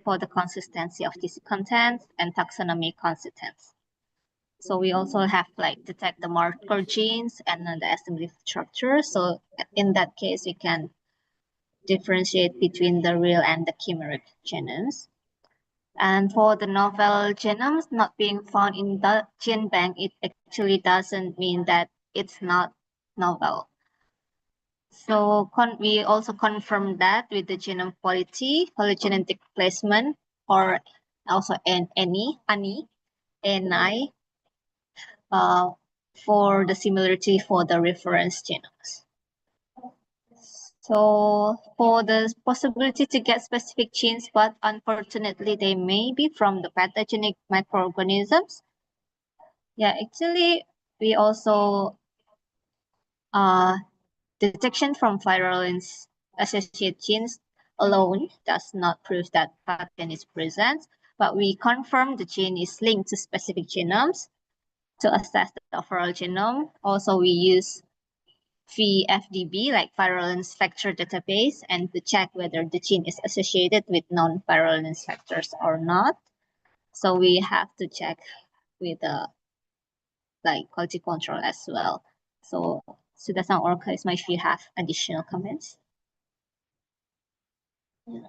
for the consistency of this content and taxonomy consistence. So we also have like detect the marker genes and then the assembly structure. So in that case, we can differentiate between the real and the chimeric genomes. And for the novel genomes not being found in the gene bank, it actually doesn't mean that it's not novel. So we also confirm that with the genome quality, polygenetic placement, or also ANI, for the similarity for the reference genomes. So for the possibility to get specific genes, but unfortunately they may be from the pathogenic microorganisms. Yeah, actually we also detection from virulence associated genes alone does not prove that pathogen is present, but we confirm the gene is linked to specific genomes to assess the overall genome. Also, we use VFDB, like virulence factor database, and to check whether the gene is associated with non-virulence factors or not. So we have to check with the like quality control as well. So Sudasan or Charisma, if you have additional comments. I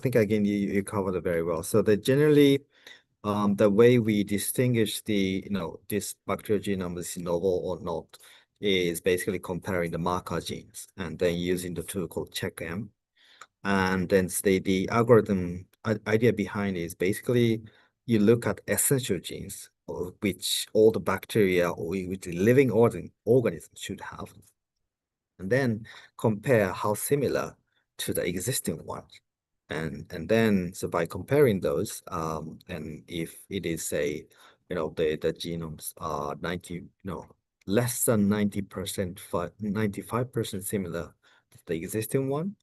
think again you covered it very well. So generally the way we distinguish this bacterial genome is novel or not is basically comparing the marker genes and then using the tool called CheckM. And then the algorithm idea behind it is basically you look at essential genes which all the bacteria or which the living organism should have, and then compare how similar to the existing ones. And then so by comparing those, and if it is say the genomes are less than 90%, 95% similar to the existing one,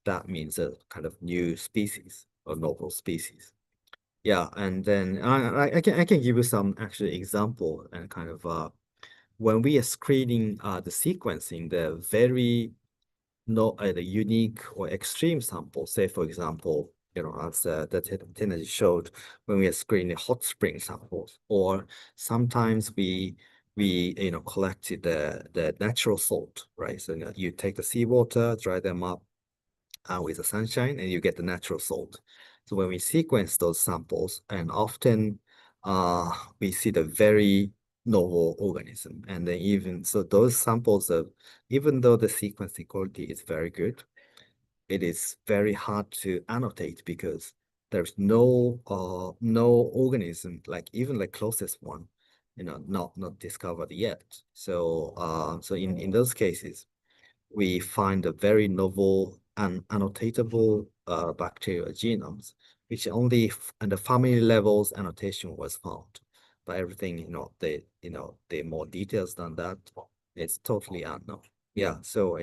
that means a kind of new species or novel species. Yeah, and then I can give you some actually example and kind of when we are screening the sequencing, the very the unique or extreme sample, say for example, as the Tenergy showed, when we are screening hot spring samples, or sometimes we collected the natural salt, right? So you take the seawater, dry them up with the sunshine, and you get the natural salt. So when we sequence those samples, and often we see the very novel organism, and then even so those samples of, even though the sequencing quality is very good, it is very hard to annotate because there's no organism, like even the closest one, not discovered yet. So so in those cases, we find a very novel and annotatable bacterial genomes, which only at the family levels annotation was found. But everything, the more details than that, it's totally unknown. Yeah, so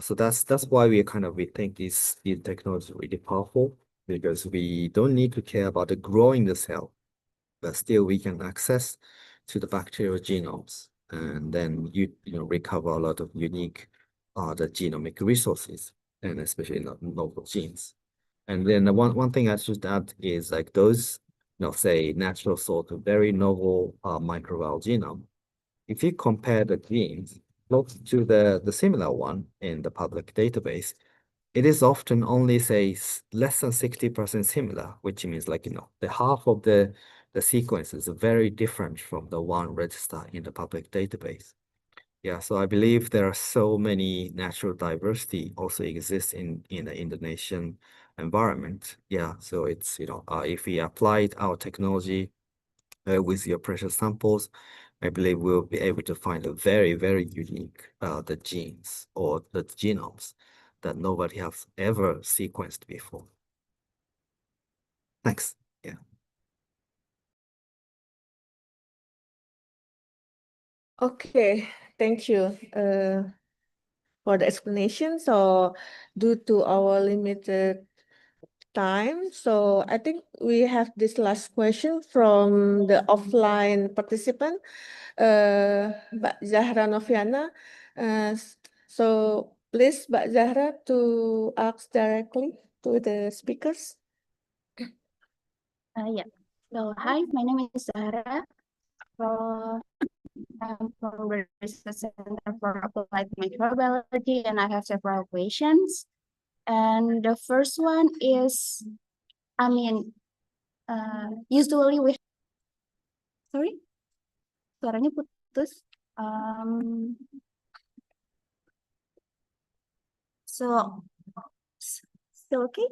so that's why we think this technology is really powerful, because we don't need to care about the growing the cell, but still we can access to the bacterial genomes, and then you recover a lot of unique the genomic resources, and especially novel genes. And then the one thing I should add is like those, say natural sort of very novel microbial genome. If you compare the genes close to the similar one in the public database, it is often only, say, less than 60% similar, which means like, the half of the sequence is very different from the one registered in the public database. Yeah, so I believe there are so many natural diversity also exists in the Indonesian environment. Yeah, so it's, if we applied our technology with your precious samples, I believe we'll be able to find a very, very unique the genes or the genomes that nobody has ever sequenced before. Thanks. Yeah. Okay, thank you for the explanation. So due to our limited time, so I think we have this last question from the offline participant, Mbak Zahra Noviana. So please, Mbak Zahra, to ask directly to the speakers. Yeah. So hi, my name is Zahra. I'm from the Research Center for Applied Microbiology, and I have several questions. And the first one is, usually we, sorry, suaranya putus. So, still okay?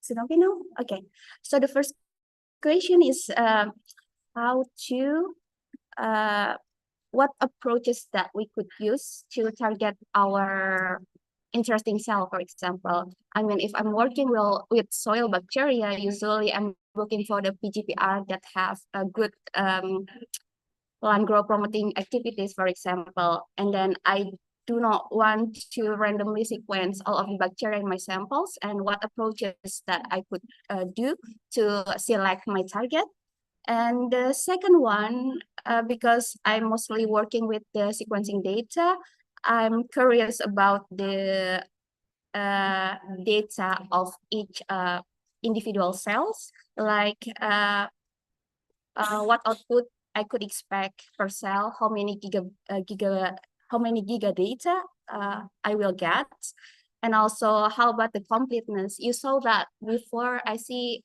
Is it okay now? Okay. So the first question is how to what approaches that we could use to target our interesting cell, for example. If I'm working with soil bacteria, usually I'm looking for the PGPR that have a good plant growth promoting activities, for example. And then I do not want to randomly sequence all of the bacteria in my samples, and what approaches that I could do to select my target. And the second one, because I'm mostly working with the sequencing data, I'm curious about the data of each individual cells, like what output I could expect per cell, how many giga data I will get, and also how about the completeness. You saw that before. I see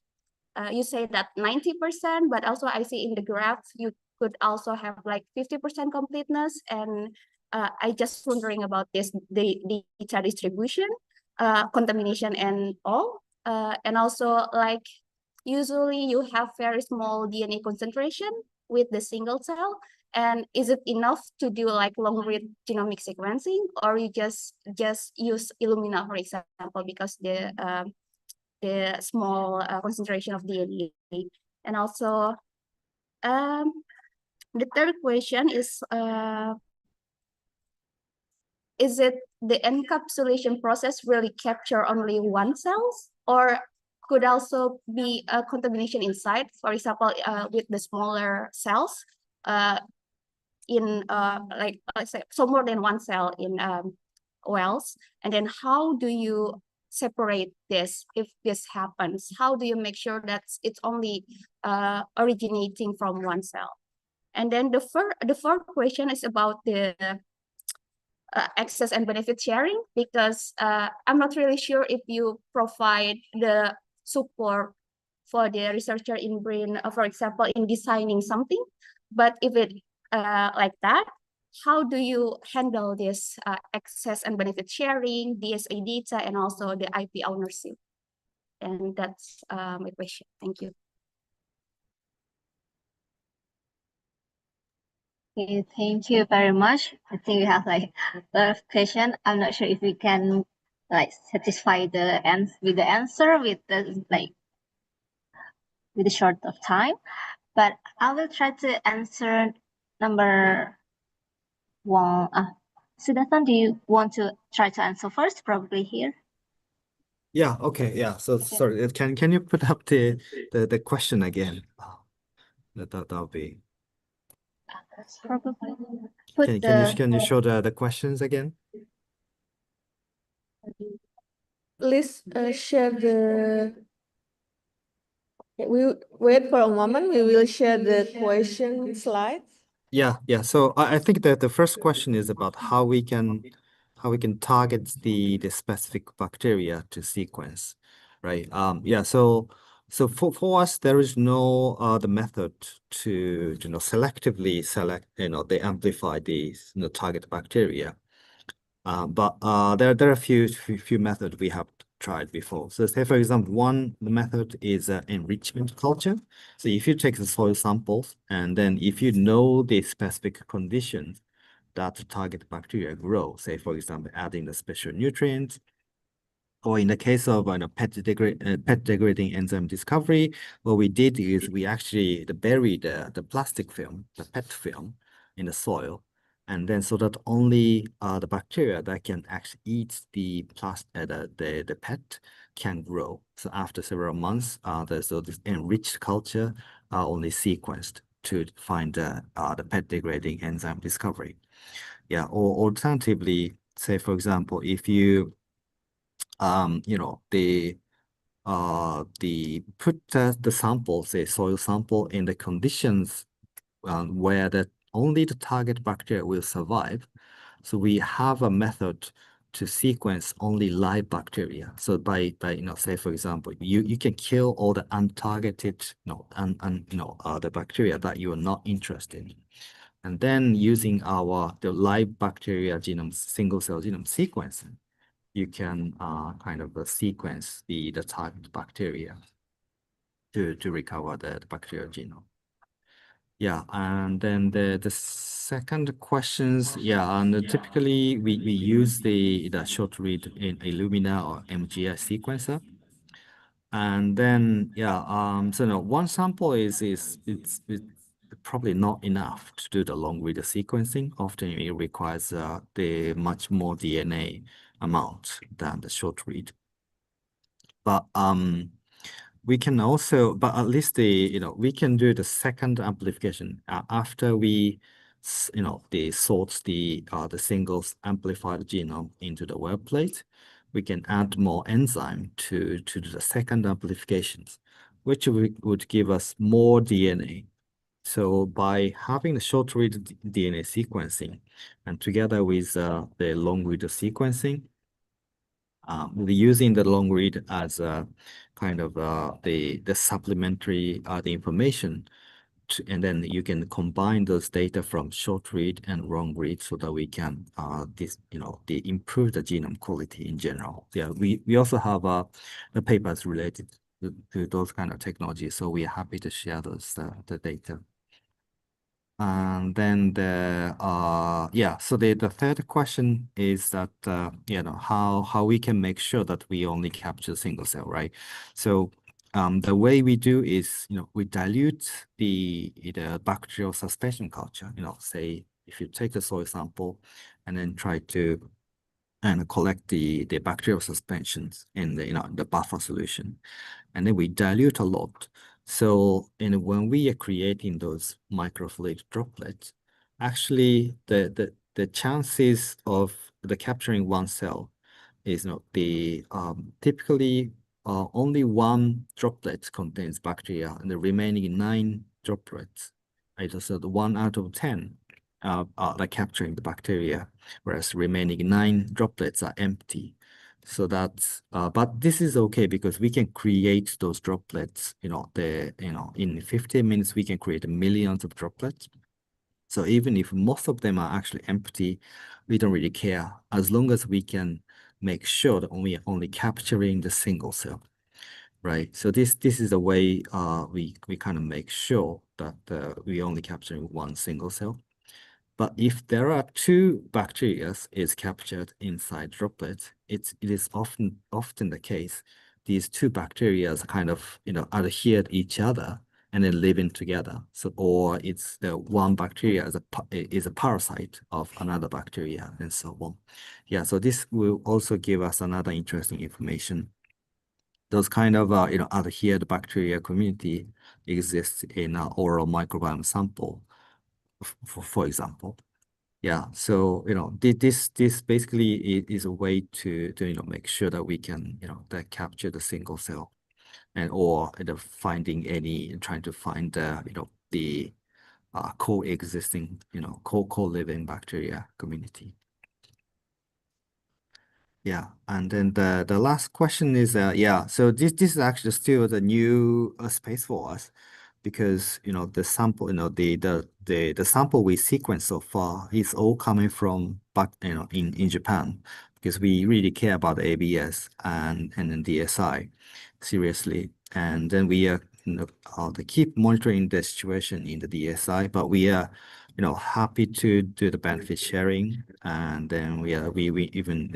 you say that 90%, but also I see in the graph you could also have like 50% completeness, and I just wondering about this the data distribution, contamination, and all, and also like usually you have very small DNA concentration with the single cell, and is it enough to do like long read genomic sequencing, or you just use Illumina, for example, because the small concentration of DNA. And also The third question is it the encapsulation process really capture only one cells, or could also be a contamination inside, for example, with the smaller cells, in like let's say so more than one cell in wells, and then how do you separate this if this happens? How do you make sure that it's only originating from one cell? And then the fourth question is about the access and benefit sharing, because I'm not really sure if you provide the support for the researcher in brain, for example, in designing something. But if it like that, how do you handle this access and benefit sharing, DSA data, and also the IP ownership? And that's my question. Thank you. Okay, thank you very much. I think we have like a lot of questions. I'm not sure if we can like satisfy the answer with the with the short of time, but I will try to answer number one. Siddharthan, do you want to try to answer first? Probably here. Yeah, okay, yeah. So sorry, can you put up the question again? That'll be. Probably put Can you show the questions again? Please share the. We wait for a moment. We will share the question slides. Yeah. So I think that the first question is about how we can target the specific bacteria to sequence, right? Yeah. So for us, there is no the method to selectively select they amplify these target bacteria. But there are a few methods we have tried before. So say for example, one method is enrichment culture. So if you take the soil samples and then if you know the specific conditions that the target bacteria grow, say for example, adding the special nutrients, or in the case of pet degrading enzyme discovery, what we did is we actually buried the plastic film, the PET film, in the soil, and then so that only the bacteria that can actually eat the the PET can grow. So after several months, this enriched culture only sequenced to find the PET degrading enzyme discovery. Yeah, or alternatively, say for example, if you put the sample, say soil sample, in the conditions where only the target bacteria will survive. So we have a method to sequence only live bacteria. So by say for example, you can kill all the untargeted the bacteria that you are not interested in. And then using the live bacteria genome single cell genome sequencing, you can kind of sequence the target bacteria to recover the bacterial genome. Yeah, and then the second questions, yeah, and typically we use the short read in Illumina or MGI sequencer. And then so no, one sample it's probably not enough to do the long read sequencing. Often it requires the much more DNA amount than the short read. But we can also, but at least we can do the second amplification after we sort the singles amplified genome into the web plate. We can add more enzyme to do the second amplifications, which would give us more DNA. So by having the short read DNA sequencing and together with the long read sequencing, we're using the long read as a kind of the supplementary the information and then you can combine those data from short read and long read so that we can improve the genome quality in general. Yeah, we also have the papers related to those kind of technologies, so we are happy to share those the data. And then so the third question is that how we can make sure that we only capture single cell, right? So the way we do is, we dilute the bacterial suspension culture. Say if you take a soil sample and then try to collect the bacterial suspensions in the buffer solution, and then we dilute a lot. So when we are creating those microfluidic droplets, actually the chances of the capturing one cell is typically only one droplet contains bacteria, and the remaining 9 droplets, so the 1 out of 10 are like capturing the bacteria, whereas remaining 9 droplets are empty. So that's but this is okay because we can create those droplets. In 15 minutes we can create millions of droplets. So even if most of them are actually empty, we don't really care as long as we can make sure that we are only capturing the single cell, right? So this is the way we kind of make sure that we only capturing one single cell. But if there are 2 bacteria is captured inside droplets, it is often the case these 2 bacteria kind of adhere to each other and then living together. So or it's the one bacteria is a parasite of another bacteria and so on. Yeah, so this will also give us another interesting information. Those kind of adhered bacteria community exists in our oral microbiome sample, for example. Yeah, so this basically is a way to make sure that we can that capture the single cell, and or trying to find the coexisting co-living bacteria community. Yeah, and then the last question is so this is actually still the new space for us, because the sample the sample we sequenced so far is all coming from in Japan, because we really care about the ABS and then DSI seriously, and then we are to keep monitoring the situation in the DSI, but we are happy to do the benefit sharing, and then we even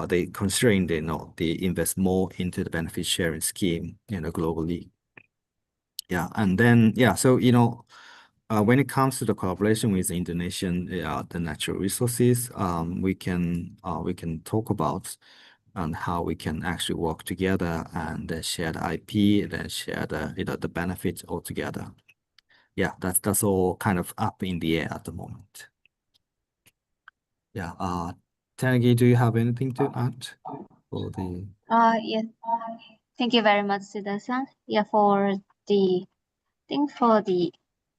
they considering they invest more into the benefit sharing scheme globally. Yeah, and then so when it comes to the collaboration with Indonesian the natural resources, we can talk about and how we can actually work together and share the IP and then share the benefits all together. Yeah, that's all kind of up in the air at the moment. Yeah, Tanagi, do you have anything to add for the? Yes. Thank you very much, Sudasan. Yeah, for the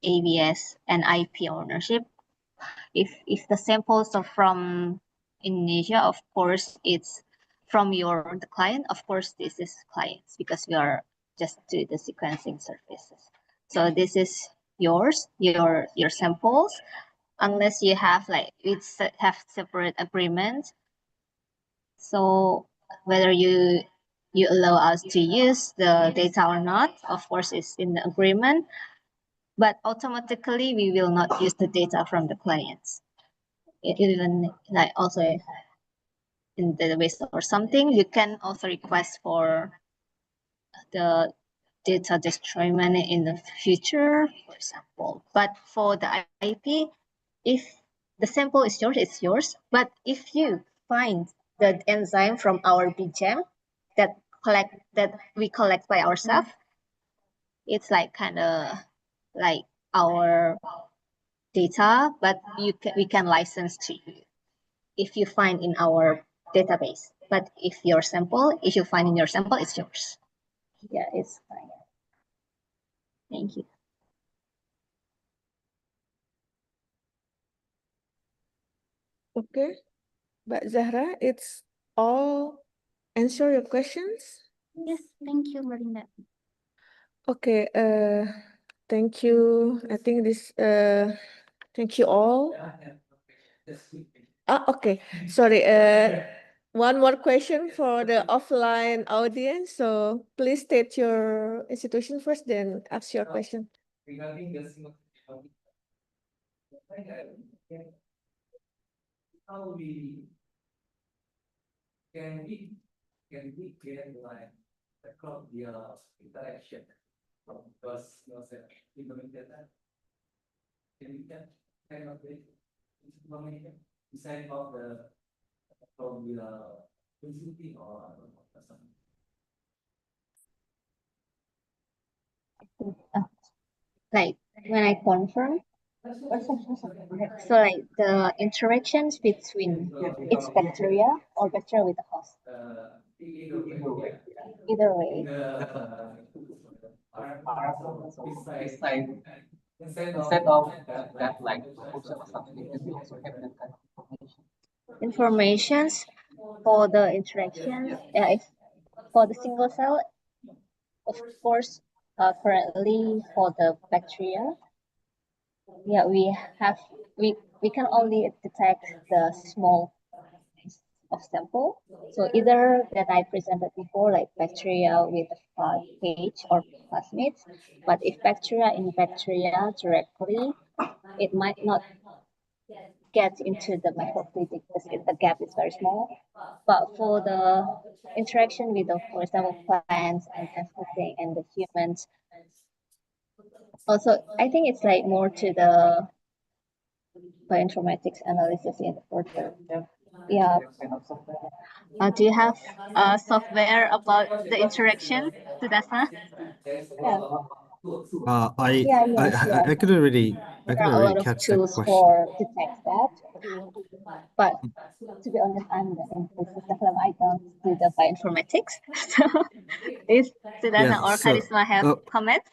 ABS and IP ownership, if the samples are from Indonesia, of course it's from the client. Of course, this is clients because we are just do the sequencing services. So this is your samples, unless you have have separate agreements. So whether you allow us to use the data or not, of course, is in the agreement. But automatically, we will not use the data from the clients. Even also in the database or something, you can also request for the data destroyment in the future, for example. But for the IP, if the sample is yours, it's yours. But if you find the enzyme from our BGEM that we collect by ourselves, it's kind of like our data, but we can license to you if you find in our database. But if you find in your sample, it's yours. Yeah, it's fine. Thank you. Okay, Mbak Zahra, it's all answer your questions? Yes, thank you, Melinda. Okay, thank you. I think thank you all. Okay, sorry. One more question for the offline audience. So please state your institution first, then ask your question. can we get like record the interaction from those implemented that? Can we get kind of the information inside of the from the facility or something? Like when I confirm, so like the interactions between its bacteria or bacteria with the host. Either way. Instead of that, like proposal or something, we also have that kind of Informations for the interactions, if for the single cell, of course, currently for the bacteria, yeah, we can only detect the small of sample. So either that I presented before, like bacteria with 5H or plasmids, but if bacteria in bacteria directly, it might not get into the microfluidic because the gap is very small. But for the interaction with the, for example, plants and everything and the humans, also I think it's like more to the bioinformatics analysis in further. Yeah. Do you have software about the interaction, Sudasna? Yeah. I couldn't really There are a lot of catch that tools question. for detect that, but to be honest, I'm in business development. I don't do the bioinformatics. So if Sudasna or Karisma have comments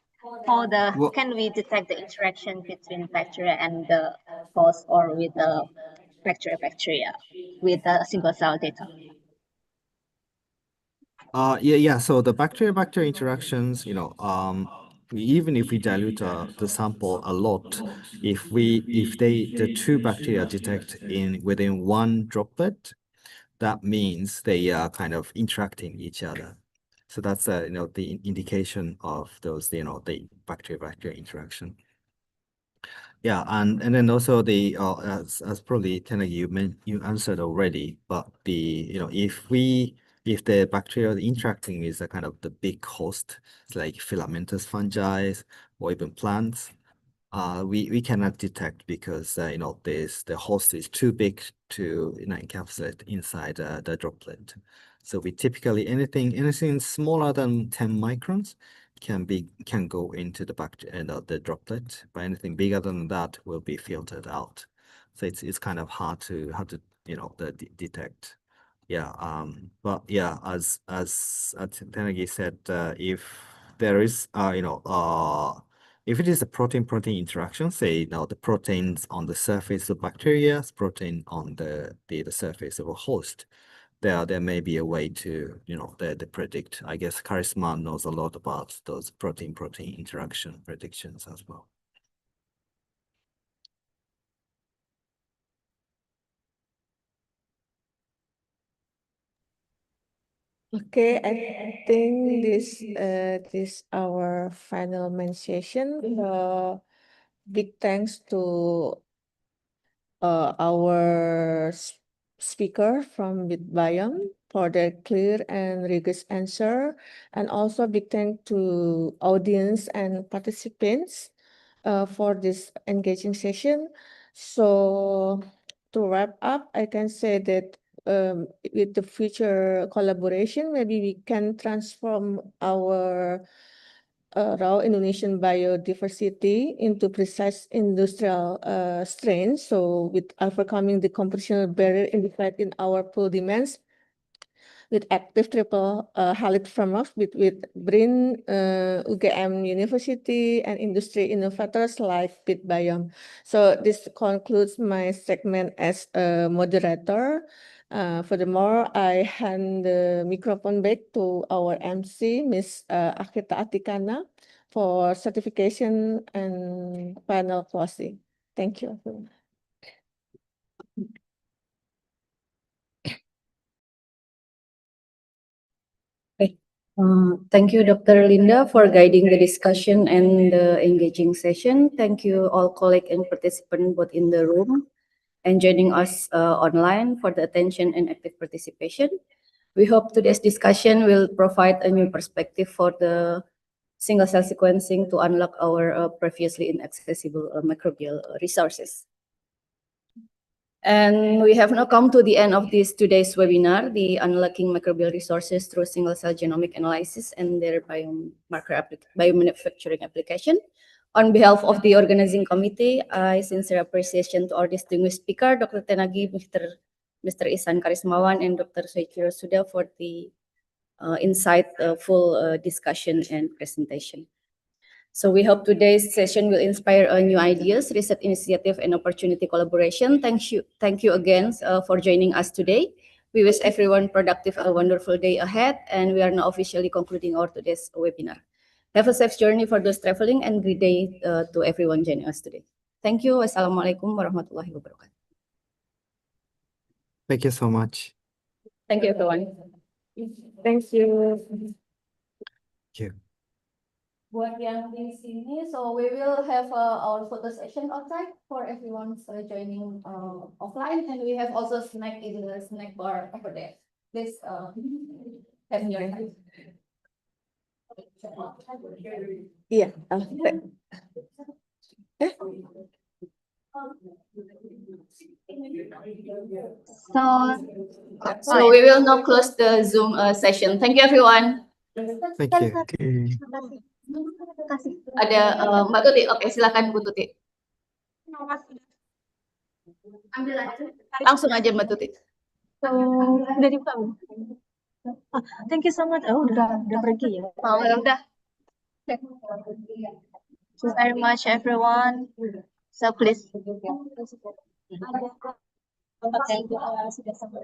for the Well- can we detect the interaction between bacteria and the host or with the bacteria with the single cell data? Yeah. So the bacteria interactions, even if we dilute the sample a lot, if the two bacteria detect within one droplet, that means they are kind of interacting each other. So that's the indication of those the bacteria interaction. Yeah, and then also the as probably Tenagi you answered already, but if the bacteria interacting with a kind of the big host, like filamentous fungi or even plants, we cannot detect because the host is too big to encapsulate inside the droplet. So we typically anything smaller than 10 microns can go into the droplet, but anything bigger than that will be filtered out. So it's kind of hard to detect. Yeah. But yeah, as Tenagi said, if there is if it is a protein-protein interaction, say now the proteins on the surface of bacteria, protein on the surface of a host, there may be a way to the predict. I guess Karisma knows a lot about those protein-protein interaction predictions as well. Okay, I think this our final mention. Big thanks to our speaker from Bitbiome for their clear and rigorous answer, and also big thank to audience and participants for this engaging session. So to wrap up, I can say that with the future collaboration, maybe we can transform our raw Indonesian biodiversity into precise industrial strains. So with overcoming the computational barrier identified in our pool demands, with active triple halid frameworks with BRIN, UGM University, and industry innovators like Bitbiome. So this concludes my segment as a moderator. Furthermore, I hand the microphone back to our MC, Ms. Akita Atikana, for certification and final closing. Thank you. Thank you, Dr. Linda, for guiding the discussion and the engaging session. Thank you, all colleagues and participants both in the room and joining us online for the attention and active participation. We hope today's discussion will provide a new perspective for the single-cell sequencing to unlock our previously inaccessible microbial resources. And we have now come to the end of today's webinar, the Unlocking Microbial Resources Through Single-Cell Genomic Analysis and Their Biomanufacturing Application. On behalf of the organizing committee, I sincere appreciation to our distinguished speaker, Dr. Tenagi, Mr. Ihsan Karismawan, and Dr. Soichiro Suda for the insightful discussion and presentation. So we hope today's session will inspire new ideas, research initiative, and opportunity collaboration. Thank you again for joining us today. We wish everyone productive, a wonderful day ahead, and we are now officially concluding our today's webinar. Have a safe journey for those traveling, and good day to everyone joining us today. Thank you. Wassalamualaikum warahmatullahi wabarakatuh. Thank you so much. Thank you, everyone. Thank you. Thank you. Buat yang di sini, so we will have our photo session outside for everyone joining offline, and we have also snack in the snack bar over there. Please have your time. Iya. So we will now close the Zoom session. Thank you, everyone. Thank you. Okay. Ada Mbak Tuti. Oke, silakan Bu Tuti. Langsung aja Mbak Tuti. Udah dibuka belum? Thank you so much. Oh, udah pergi ya. Oh, udah. Thank you very much, everyone. So please. Okay. Sudah sampai.